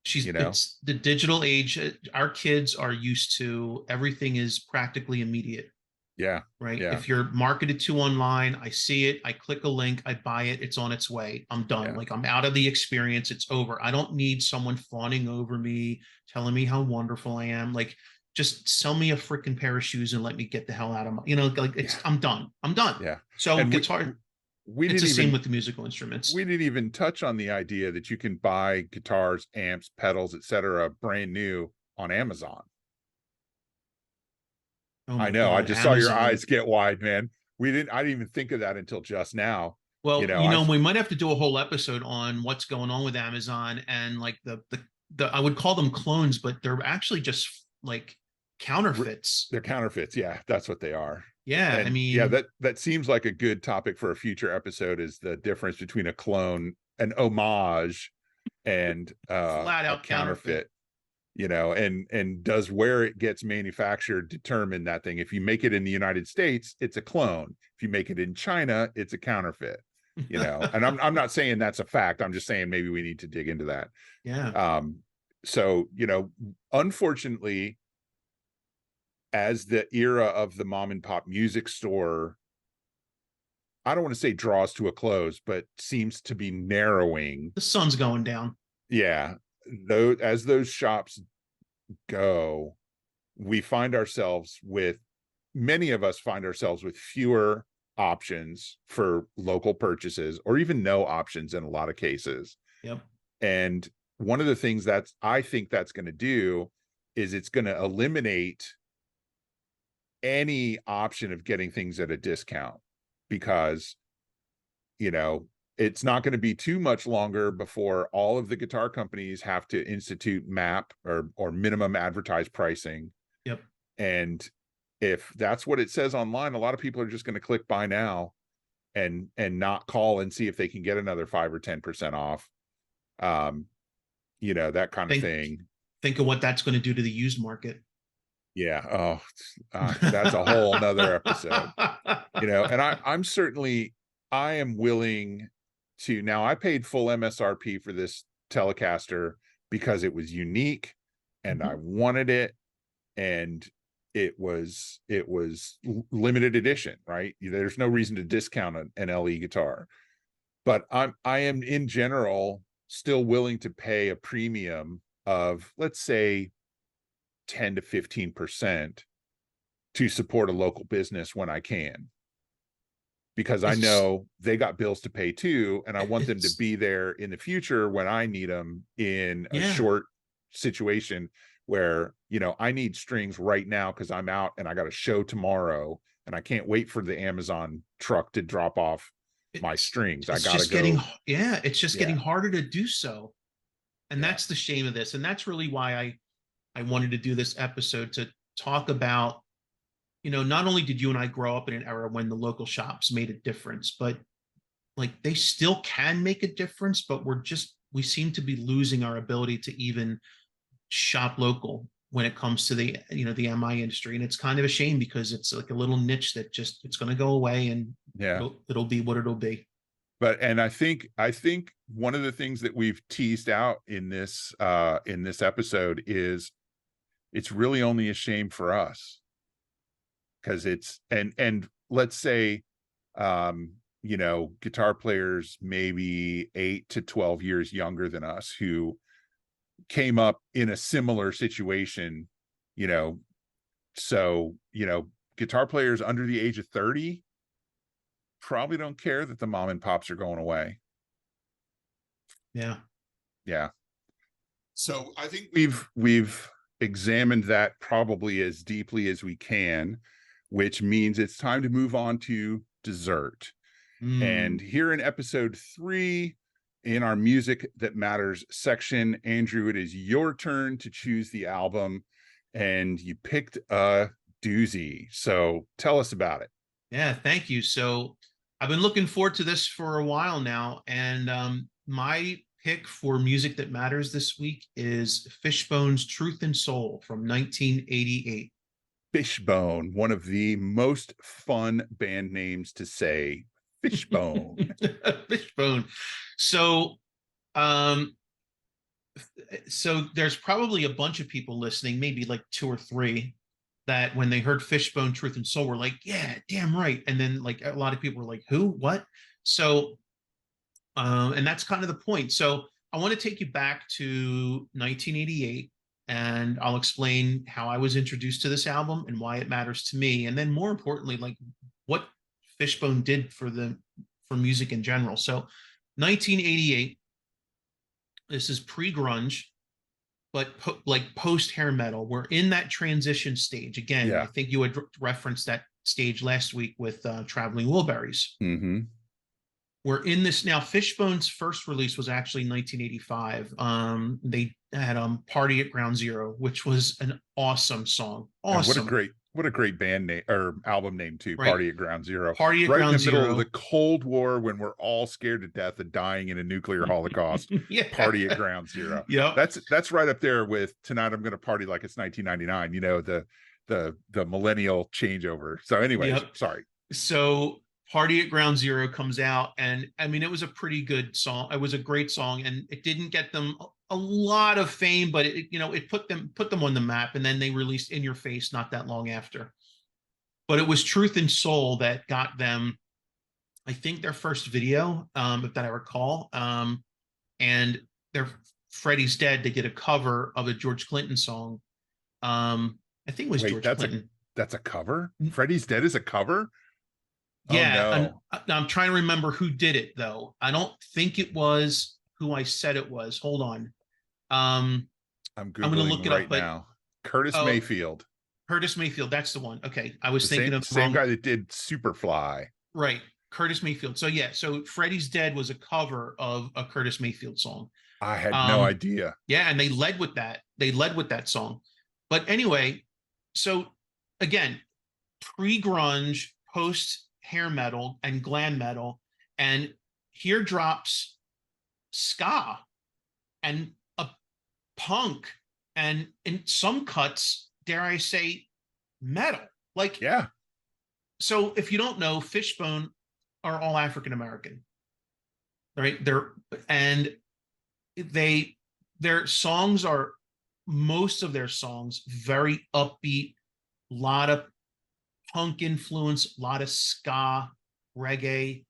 It's the digital age. Our kids are used to everything is practically immediate. Yeah. Right. Yeah. If you're marketed to online, I see it, I click a link, I buy it, it's on its way. I'm done. Yeah. Like, I'm out of the experience. It's over. I don't need someone fawning over me, telling me how wonderful I am. Like, just sell me a freaking pair of shoes and let me get the hell out of my, I'm done. I'm done. Yeah. So and guitar, it's the same with the musical instruments. We didn't even touch on the idea that you can buy guitars, amps, pedals, etc., brand new on Amazon. Oh I know. God, I just saw your eyes get wide, man. I didn't even think of that until just now. Well, we might have to do a whole episode on what's going on with Amazon and like the I would call them clones, but they're actually just like counterfeits. They're counterfeits. Yeah, that's what they are. Yeah, and I mean, yeah, that seems like a good topic for a future episode, is the difference between a clone, an homage, and flat out a counterfeit. And does where it gets manufactured determine that thing? If you make it in the United States, it's a clone. If you make it in China, it's a counterfeit. And I'm not saying that's a fact. I'm just saying maybe we need to dig into that. Yeah. So unfortunately, as the era of the mom and pop music store, I don't want to say draws to a close, but seems to be narrowing. The sun's going down. Yeah. Though, as those shops go, many of us find ourselves with fewer options for local purchases, or even no options in a lot of cases. Yep. And one of the things I think that's going to do is it's going to eliminate any option of getting things at a discount, because you know it's not going to be too much longer before all of the guitar companies have to institute MAP, or minimum advertised pricing. Yep. And if that's what it says online, a lot of people are just going to click buy now and not call and see if they can get another 5 or 10% off. That kind of Think thing. think of what that's going to do to the used market. Yeah. Oh, that's a whole nother episode. And I am willing to, now I paid full MSRP for this Telecaster because it was unique and I wanted it, and it was limited edition, right? There's no reason to discount an LE guitar, but I am in general still willing to pay a premium of, let's say, 10 to 15% to support a local business when I can, because I know they got bills to pay too, and I want them to be there in the future when I need them in a short situation where, I need strings right now because I'm out and I got a show tomorrow and I can't wait for the Amazon truck to drop off my strings. I gotta go. It's just getting harder to do so. And that's the shame of this. And that's really why I wanted to do this episode, to talk about, not only did you and I grow up in an era when the local shops made a difference, but like they still can make a difference, but we seem to be losing our ability to even shop local when it comes to the MI industry. And it's kind of a shame, because it's like a little niche that it's going to go away, and it'll be what it'll be. And I think one of the things that we've teased out in this episode is it's really only a shame for us, because it's and let's say guitar players maybe 8 to 12 years younger than us who came up in a similar situation, so guitar players under the age of 30 probably don't care that the mom and pops are going away. Yeah. So I think we've examined that probably as deeply as we can, which means it's time to move on to dessert. And here in episode 3, in our Music That Matters section, Andrew, it is your turn to choose the album, and you picked a doozy. So tell us about it. Yeah, thank you. So I've been looking forward to this for a while now, and my pick for Music That Matters this week is Fishbone's Truth and Soul from 1988. Fishbone, one of the most fun band names to say. Fishbone. Fishbone. So there's probably a bunch of people listening, maybe like 2 or 3, that when they heard Fishbone, Truth and Soul were like, yeah, damn right. And then like a lot of people were like, who, what? So, and that's kind of the point. So I want to take you back to 1988, and I'll explain how I was introduced to this album and why it matters to me. And then more importantly, like what Fishbone did for music in general. So 1988, this is pre-grunge, but like post hair metal. We're in that transition stage again. I think you had referenced that stage last week with Traveling Wilburys. We're in this now. Fishbone's first release was actually 1985. They had Party at Ground Zero, which was an awesome song. Awesome. What a great band name, or album name too. Right. Party at Ground Zero. Party at Ground Zero. Right in the middle of the Cold War, when we're all scared to death of dying in a nuclear holocaust. Party at Ground Zero. Yeah. That's right up there with Tonight I'm Gonna Party Like It's 1999, the millennial changeover. So anyways, sorry. So Party at Ground Zero comes out, and I mean, it was a pretty good song. It was a great song, and it didn't get them a lot of fame, but it put them on the map. And then they released In Your Face not that long after. But it was Truth and Soul that got them, I think, their first video, if that I recall. And their Freddie's Dead, to get a cover of a George Clinton song. I think it was George Clinton. That's a cover? Freddie's Dead is a cover? Yeah. Oh, no. I'm trying to remember who did it, though. I don't think it was who I said it was. Hold on. I'm going to look it up now. Curtis Mayfield. Curtis Mayfield, that's the one. Okay, I was The thinking of the same wrong. guy that did Superfly. Right, Curtis Mayfield. So yeah, so Freddie's Dead was a cover of a Curtis Mayfield song. I had no Um, idea. yeah, and they led with that. They led with that song. But anyway, so again, pre-grunge, post hair metal and glam metal, and here drops ska and a punk, and in some cuts, dare I say, metal. Like, Yeah. so if you don't know, Fishbone are all African American, right? And they their songs are, most of their songs, very upbeat, a lot of punk influence, a lot of ska, reggae,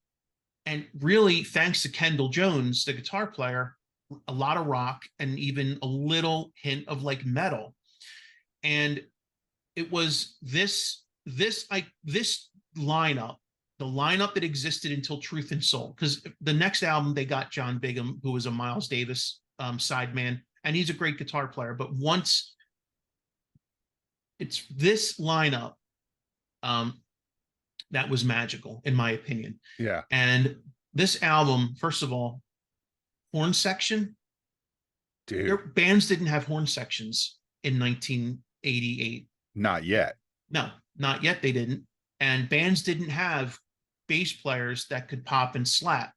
and really, thanks to Kendall Jones, the guitar player, a lot of rock and even a little hint of like metal. And it was this lineup, the lineup that existed until Truth and Soul, because the next album they got John Bigham, who was a Miles Davis sideman, and he's a great guitar player. But once it's this lineup, um, that was magical, in my opinion. Yeah. And this album, first of all, horn section. Their Dude. bands didn't have horn sections in 1988. Not yet. No, not yet. They didn't. And bands didn't have bass players that could pop and slap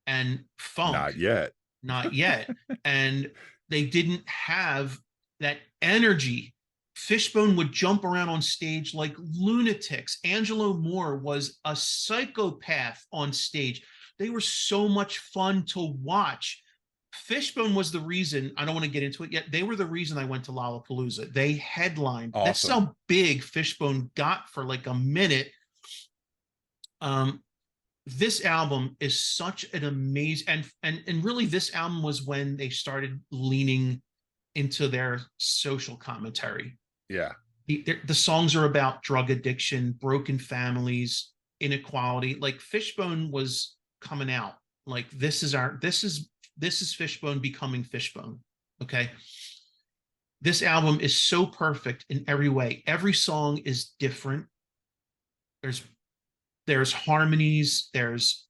and funk. Not yet. Not yet. And they didn't have that energy. Fishbone would jump around on stage like lunatics. Angelo Moore was a psychopath on stage. They were so much fun to watch. Fishbone was the reason, I don't want to get into it yet, they were the reason I went to Lollapalooza. They headlined. Awesome. That's how big Fishbone got for like a minute. This album is such an amazing, and really this album was when they started leaning into their social commentary. Yeah. The songs are about drug addiction, broken families, inequality. Like Fishbone was coming out. Like this is Fishbone becoming Fishbone. Okay. This album is so perfect in every way. Every song is different. There's harmonies, there's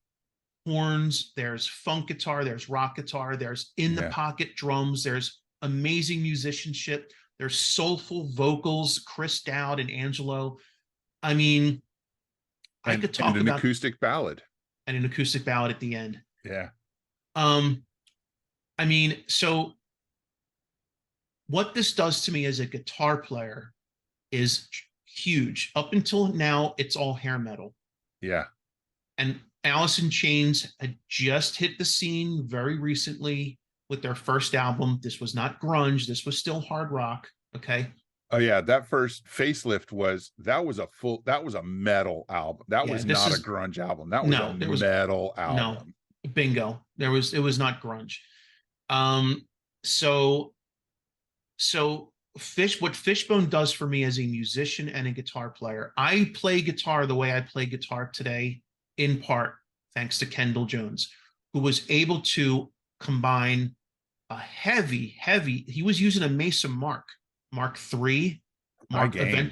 horns, there's funk guitar, there's rock guitar, there's in the pocket drums, there's amazing musicianship, there's soulful vocals, Chris Dowd and Angelo. I mean, I could talk about an acoustic ballad. And an acoustic ballad at the end. Yeah. I mean, so what this does to me as a guitar player is huge. Up until now, it's all hair metal. Yeah. And Alice in Chains had just hit the scene very recently with their first album. This was not grunge. This was still hard rock. Okay. Oh yeah. That first Facelift was a metal album. That was not a grunge album. That was a metal album. No, bingo. It was not grunge. What Fishbone does for me as a musician and a guitar player, I play guitar the way I play guitar today, in part thanks to Kendall Jones, who was able to combine a heavy, he was using a Mesa Mark III. High gain.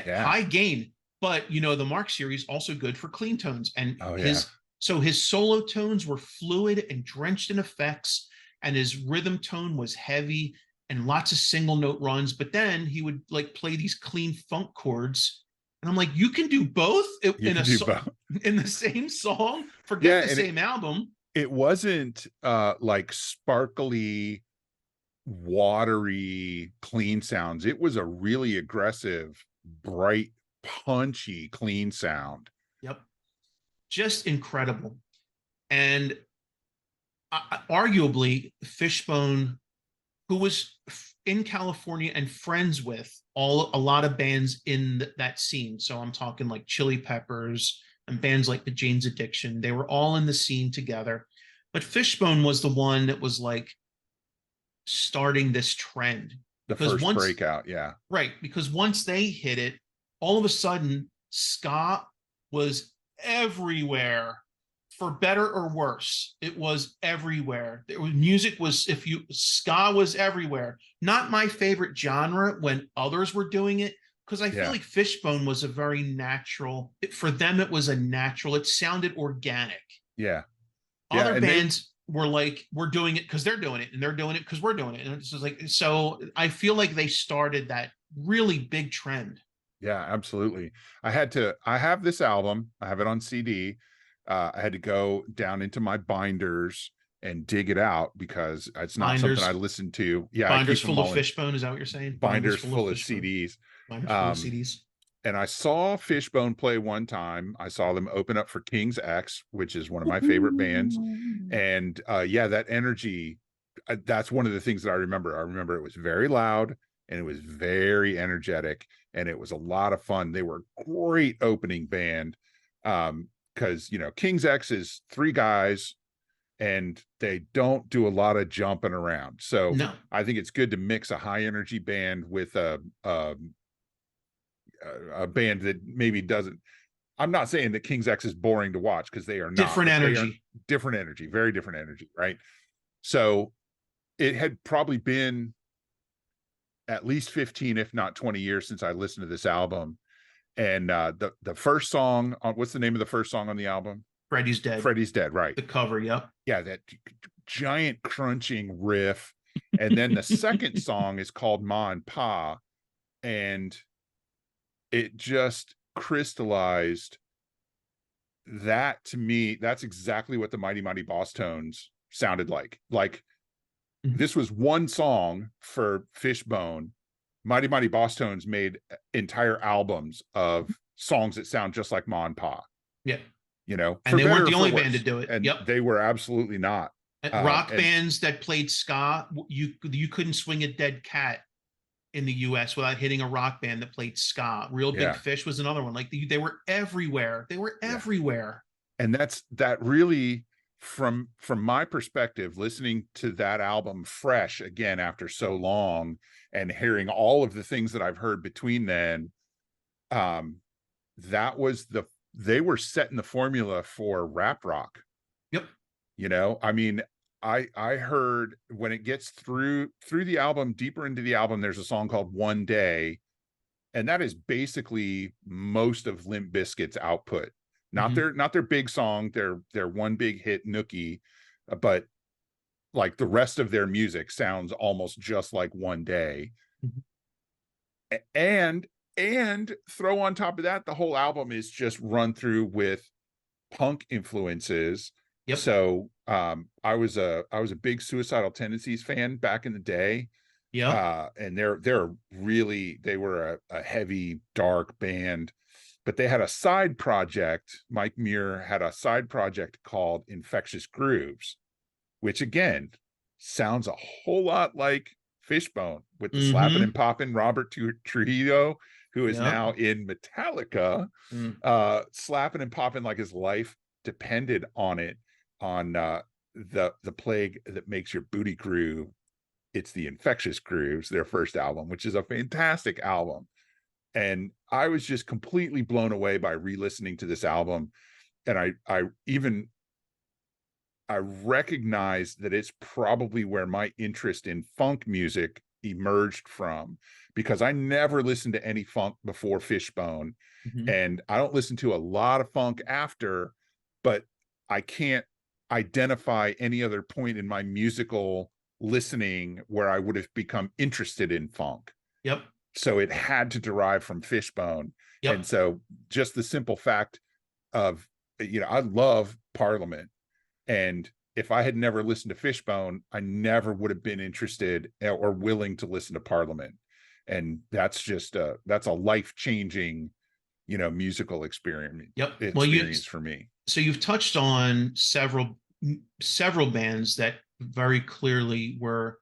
High gain. But the Mark series also good for clean tones. And his solo tones were fluid and drenched in effects, and his rhythm tone was heavy and lots of single note runs. But then he would like play these clean funk chords, and I'm like, you can do both in the same song. Forget the same album. It wasn't like sparkly, watery, clean sounds. It was a really aggressive, bright, punchy, clean sound. Yep. Just incredible. And arguably Fishbone, who was in California and friends with a lot of bands in that scene. So I'm talking like Chili Peppers and bands like the Jane's Addiction. They were all in the scene together. But Fishbone was the one that was like starting this trend. The first breakout, yeah. Right, because once they hit it, all of a sudden, ska was everywhere, for better or worse. It was everywhere. Ska was everywhere. Not my favorite genre when others were doing it, because I feel Yeah. like Fishbone was a very natural, for them, it was a natural, it sounded organic. Yeah. Yeah. Other And they, bands were like, we're doing it because they're doing it, and they're doing it because we're doing it. And it's just like, so I feel like they started that really big trend. yeah, absolutely. I have this album, I have it on CD. I had to go down into my binders and dig it out because it's not something I Binders, listen to. Yeah, I binders keep them full of all in Fishbone. Is that what you're saying? Binders binders full of full of Fishbone. CDs. Binders full of Um, CDs. and I saw Fishbone play one time. I saw them open up for King's X, which is one of my favorite bands. And yeah, that energy, that's one of the things that I remember. I remember it was very loud and it was very energetic and it was a lot of fun. They were a great opening band. Because King's X is three guys and they don't do a lot of jumping around. So No, I think it's good to mix a high energy band with a band that maybe doesn't. I'm not saying that King's X is boring to watch because they are not, different but they are energy. different energy, very different energy, right? So it had probably been at least 15, if not 20 years since I listened to this album. And the first song on, what's the name of the first song on the album? Freddy's Dead. Freddy's Dead, right? The cover. Yep. Yeah, that giant crunching riff. And then the second song is called Ma and Pa, and it just crystallized that to me. That's exactly what the Mighty Mighty Boss Tones sounded like. Like this was one song for Fishbone. Mighty Mighty Boss Tones made entire albums of songs that sound just like Ma and Pa. Yeah. And they weren't the only band to do it. And yep. they were absolutely not. Rock bands that played ska, you couldn't swing a dead cat in the US without hitting a rock band that played ska. Real Big Fish was another one. Like they were everywhere. They were everywhere. And that really, from my perspective, listening to that album fresh again after so long and hearing all of the things that I've heard between then, that was they were setting the formula for rap rock. Yep. I mean, I heard when it gets through the album, deeper into the album, there's a song called One Day, and that is basically most of Limp Bizkit's output. Not their big song, their one big hit Nookie, but like the rest of their music sounds almost just like One Day. And throw on top of that, the whole album is just run through with punk influences. Yep. So I was a big Suicidal Tendencies fan back in the day. Yeah. And they were a heavy, dark band, but they had a side project. Mike Muir had a side project called Infectious Grooves, which again sounds a whole lot like Fishbone with the slapping and popping Robert Trujillo, who is now in Metallica, slapping and popping like his life depended on it, on the plague that makes your booty groove. It's the Infectious Grooves, their first album, which is a fantastic album. And I was just completely blown away by re-listening to this album. And I recognize that it's probably where my interest in funk music emerged from, because I never listened to any funk before Fishbone, and I don't listen to a lot of funk after, but I can't identify any other point in my musical listening where I would have become interested in funk. Yep. So it had to derive from Fishbone. Yep. And so just the simple fact of, I love Parliament. And if I had never listened to Fishbone, I never would have been interested or willing to listen to Parliament. And that's just that's a life-changing, musical experience. Yep. Experience for me. So you've touched on several bands that very clearly were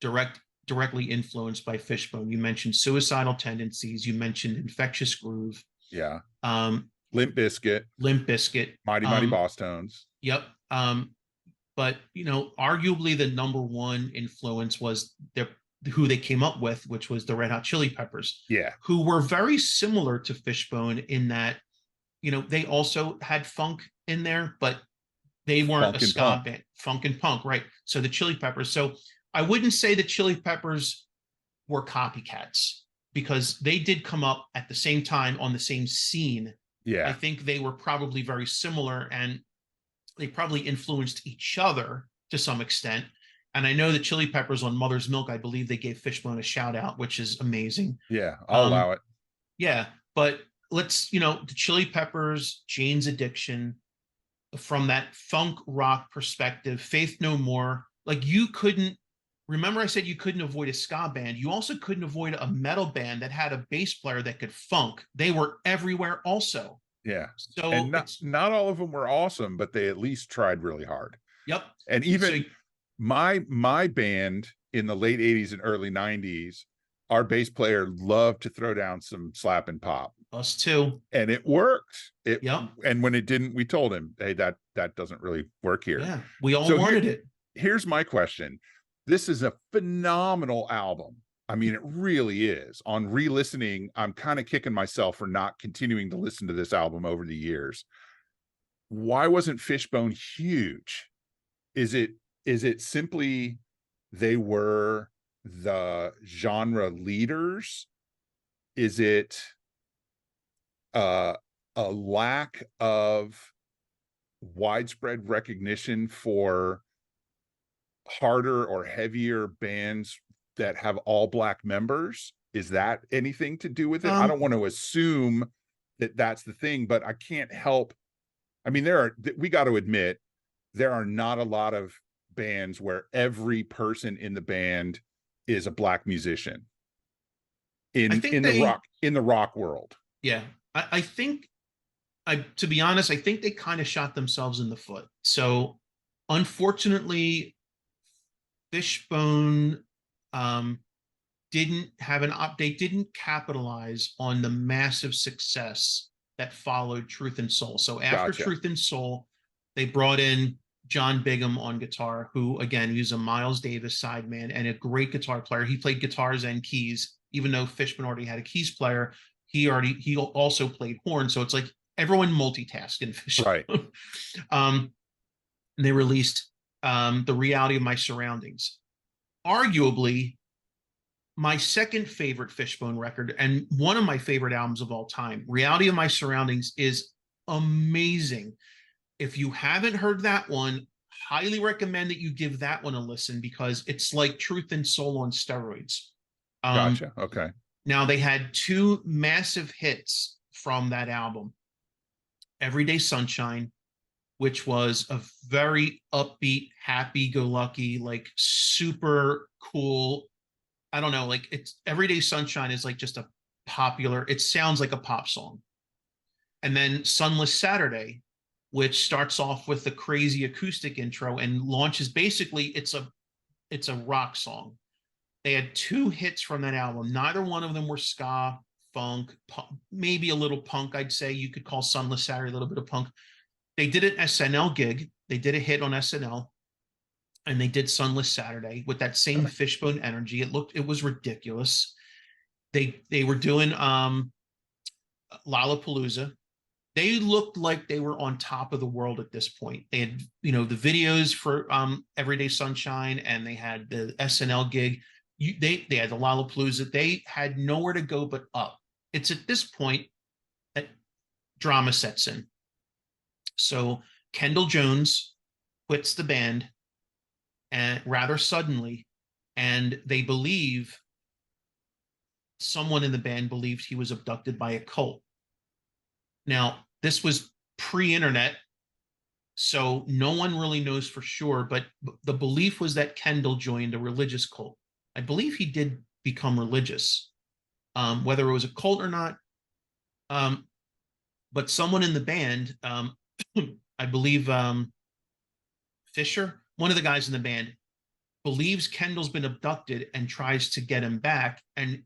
directly influenced by Fishbone. You mentioned Suicidal Tendencies. You mentioned Infectious Groove. Yeah. Limp Bizkit. Mighty Mighty Boss Tones. Yep. But arguably the number one influence was who they came up with, which was the Red Hot Chili Peppers. Yeah. Who were very similar to Fishbone in that, they also had funk in there, but they weren't a ska band. Funk and punk, right? So the Chili Peppers. So I wouldn't say the Chili Peppers were copycats. because they did come up at the same time on the same scene. I Yeah. think they were probably very similar, and they probably influenced each other to some extent. And I know the Chili Peppers on Mother's Milk, I believe they gave Fishbone a shout out, which is amazing. Yeah. I'll Um, allow it. yeah, but let's, the Chili Peppers, Jane's Addiction, from that funk rock perspective, Faith No More, like you couldn't, remember I said you couldn't avoid a ska band. You also couldn't avoid a metal band that had a bass player that could funk. They were everywhere also. Yeah. And So not it's, not all of them were awesome, but they at least tried really hard. yep. And So even my band in the late 80s and early 90s, our bass player loved to throw down some slap and pop. us too. And it worked. Yep. And when it didn't, we told him, hey, that doesn't really work here. Yeah. We all So wanted it. here's my question. This is a phenomenal album. I mean, it really is. On re-listening, I'm kind of kicking myself for not continuing to listen to this album over the years. Why wasn't Fishbone huge? Is it simply they were the genre leaders? Is it a lack of widespread recognition for harder or heavier bands that have all black members? Is that anything to do with it? I don't want to assume that that's the thing, but I can't help. I mean, we got to admit, there are not a lot of bands where every person in the band is a black musician in the rock world. Yeah. I think, to be honest, I think they kind of shot themselves in the foot. So unfortunately, Fishbone didn't have they didn't capitalize on the massive success that followed Truth and Soul. So after Truth and Soul, they brought in John Bigham on guitar, who again, he's a Miles Davis sideman and a great guitar player. He played guitars and keys, even though Fishbone already had a keys player. He also played horn. So it's like everyone multitasked in Fishbone. Right. They released The Reality of My Surroundings. Arguably, my second favorite Fishbone record and one of my favorite albums of all time. Reality of My Surroundings is amazing. If you haven't heard that one, highly recommend that you give that one a listen, because it's like Truth and Soul on steroids. Gotcha. Okay. Now, they had two massive hits from that album. Everyday Sunshine, which was a very upbeat, happy-go-lucky, like super cool. I don't know, like it's Everyday Sunshine is like just a popular, it sounds like a pop song. And then Sunless Saturday, which starts off with the crazy acoustic intro and launches, basically it's a rock song. They had two hits from that album. Neither one of them were ska, funk, maybe a little punk. I'd say you could call Sunless Saturday a little bit of punk. They did an SNL gig. They did a hit on SNL, and they did Sunless Saturday with that same Fishbone energy. It was ridiculous. They were doing Lollapalooza. They looked like they were on top of the world at this point. They had, the videos for Everyday Sunshine, and they had the SNL gig. They had the Lollapalooza. They had nowhere to go but up. It's at this point that drama sets in. So Kendall Jones quits the band, and rather suddenly, and they believe, someone in the band believed he was abducted by a cult. Now, this was pre-internet, so no one really knows for sure, but the belief was that Kendall joined a religious cult. I believe he did become religious, whether it was a cult or not. But someone in the band, I believe Fisher, one of the guys in the band, believes Kendall's been abducted and tries to get him back, and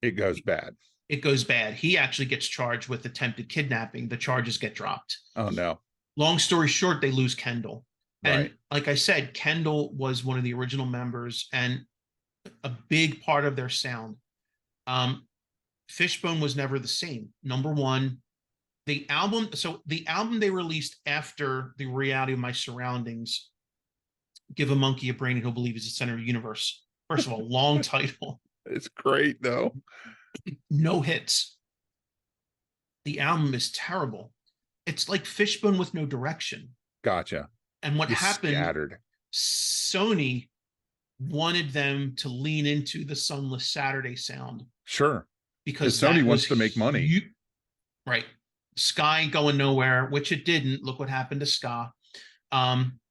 it goes bad. It goes bad. He actually gets charged with attempted kidnapping. The charges get dropped. Oh, no. Long story short, they lose Kendall. Right. And like I said, Kendall was one of the original members and a big part of their sound. Fishbone was never the same. Number one, the album they released after The Reality of My Surroundings, Give a Monkey a Brain and He'll Believe He's the Center of the Universe. First of all, long title. It's great, though. no hits. The album is terrible. It's like Fishbone with no direction. Gotcha. And what Just happened, scattered. Sony wanted them to lean into the Sunless Saturday sound Sure. Because because Sony that wants was to make money. right. Sky going nowhere, which it didn't. Look what happened to Ska.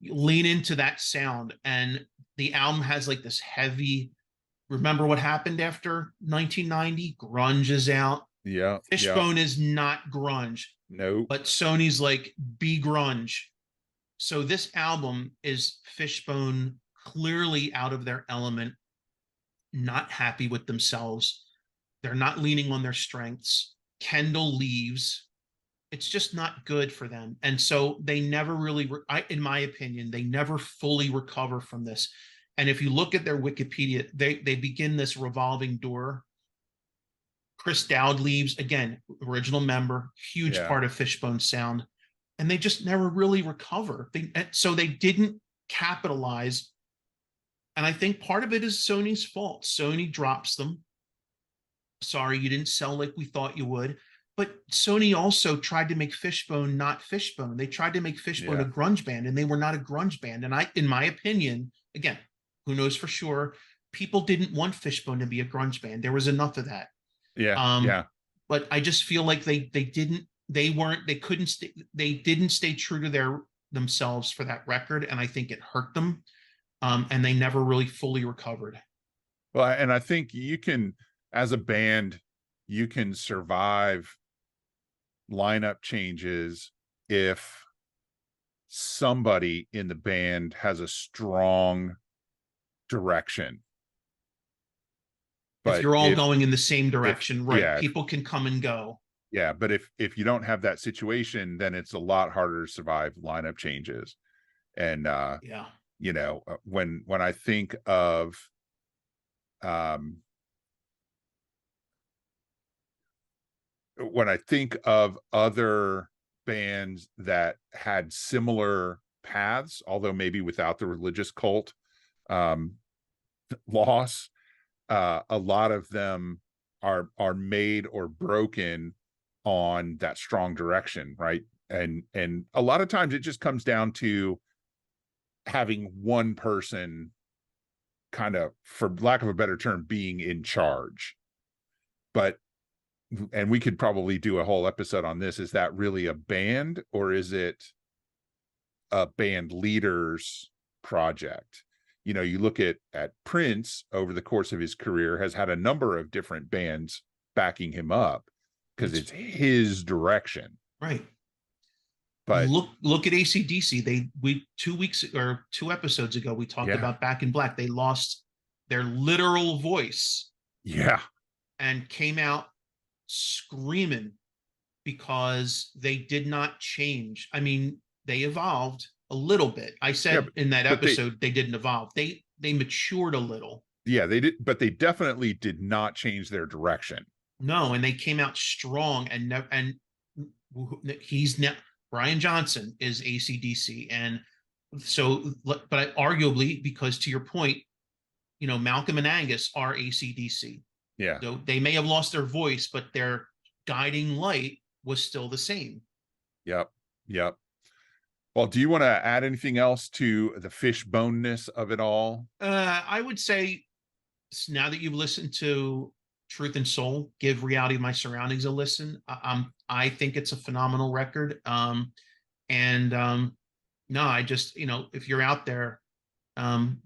Lean into that sound, and the album has like this heavy. Remember what happened after 1990? Grunge is out. Yeah. Yeah. Fishbone is not grunge, No. but Sony's like, be grunge. So this album is Fishbone clearly out of their element, not happy with themselves. They're not leaning on their strengths. Kendall leaves. It's just not good for them. And so they never really, in my opinion, they never fully recover from this. And if you look at their Wikipedia, they begin this revolving door. Chris Dowd leaves, again, original member, huge part of Fishbone sound, and they just never really recover. So they didn't capitalize. And I think part of it is Sony's fault. Sony drops them. Sorry, you didn't sell like we thought you would. But Sony also tried to make Fishbone not Fishbone. They tried to make Fishbone a grunge band, and they were not a grunge band. And in my opinion, again, who knows for sure, people didn't want Fishbone to be a grunge band. There was enough of that. Yeah. But I just feel like they didn't stay true to themselves for that record, and I think it hurt them. And they never really fully recovered. Well, and I think you can, as a band, you can survive lineup changes if somebody in the band has a strong direction. But if you're all going in the same direction, right? People can come and go. Yeah, but if you don't have that situation, then it's a lot harder to survive lineup changes. And you know, when I think of other bands that had similar paths, although maybe without the religious cult loss, a lot of them are made or broken on that strong direction, right? And a lot of times it just comes down to having one person kind of, for lack of a better term, being in charge. And we could probably do a whole episode on this. Is that really a band, or is it a band leader's project? You know, you look at Prince over the course of his career has had a number of different bands backing him up because it's his direction. Right. But look at AC/DC. 2 episodes ago, we talked about Back in Black. They lost their literal voice. Yeah. And came out screaming because they did not change. I mean, they evolved a little bit. I said in that episode they didn't evolve. They matured a little. Yeah, they did, but they definitely did not change their direction. No, and they came out strong, and he's now Brian Johnson is AC/DC, and so, but arguably, because to your point, you know, Malcolm and Angus are AC/DC. Yeah. So they may have lost their voice, but their guiding light was still the same. Yep. Well, do you want to add anything else to the fishboneness of it all? I would say, now that you've listened to Truth and Soul, give Reality of My Surroundings a listen. I think it's a phenomenal record. No, I just, you know, if you're out there,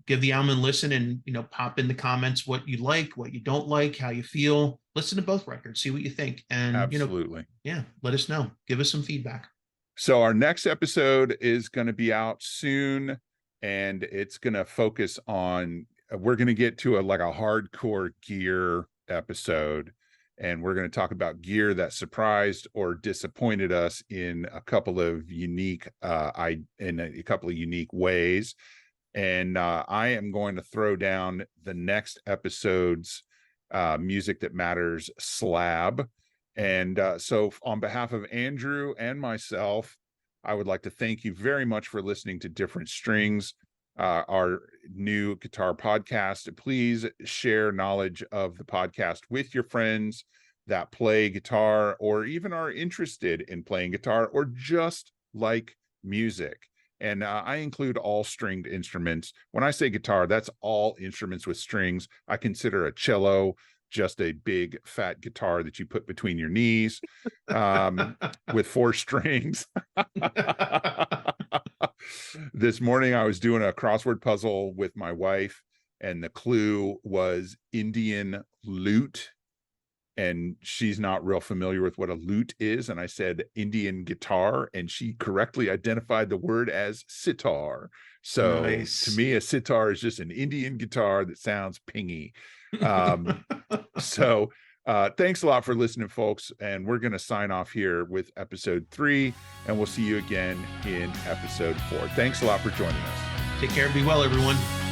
give the album a listen, and, you know, pop in the comments what you like, what you don't like, how you feel. Listen to both records, see what you think. And absolutely, you know, let us know. Give us some feedback. So our next episode is going to be out soon, and it's going to focus on, we're going to get to a hardcore gear episode, and we're going to talk about gear that surprised or disappointed us in a couple of unique ways. And I am going to throw down the next episode's Music That Matters slab. And so on behalf of Andrew and myself, I would like to thank you very much for listening to Different Strings, our new guitar podcast. Please share knowledge of the podcast with your friends, that play guitar or even are interested in playing guitar or just like music. And I include all stringed instruments. When I say guitar, that's all instruments with strings. I consider a cello just a big fat guitar that you put between your knees with 4 strings. This morning I was doing a crossword puzzle with my wife, and the clue was Indian lute. And she's not real familiar with what a lute is. And I said Indian guitar, and she correctly identified the word as sitar. So Nice. to me, a sitar is just an Indian guitar that sounds pingy. So thanks a lot for listening, folks. And we're going to sign off here with episode 3, and we'll see you again in episode 4. Thanks a lot for joining us. Take care. Be well, everyone.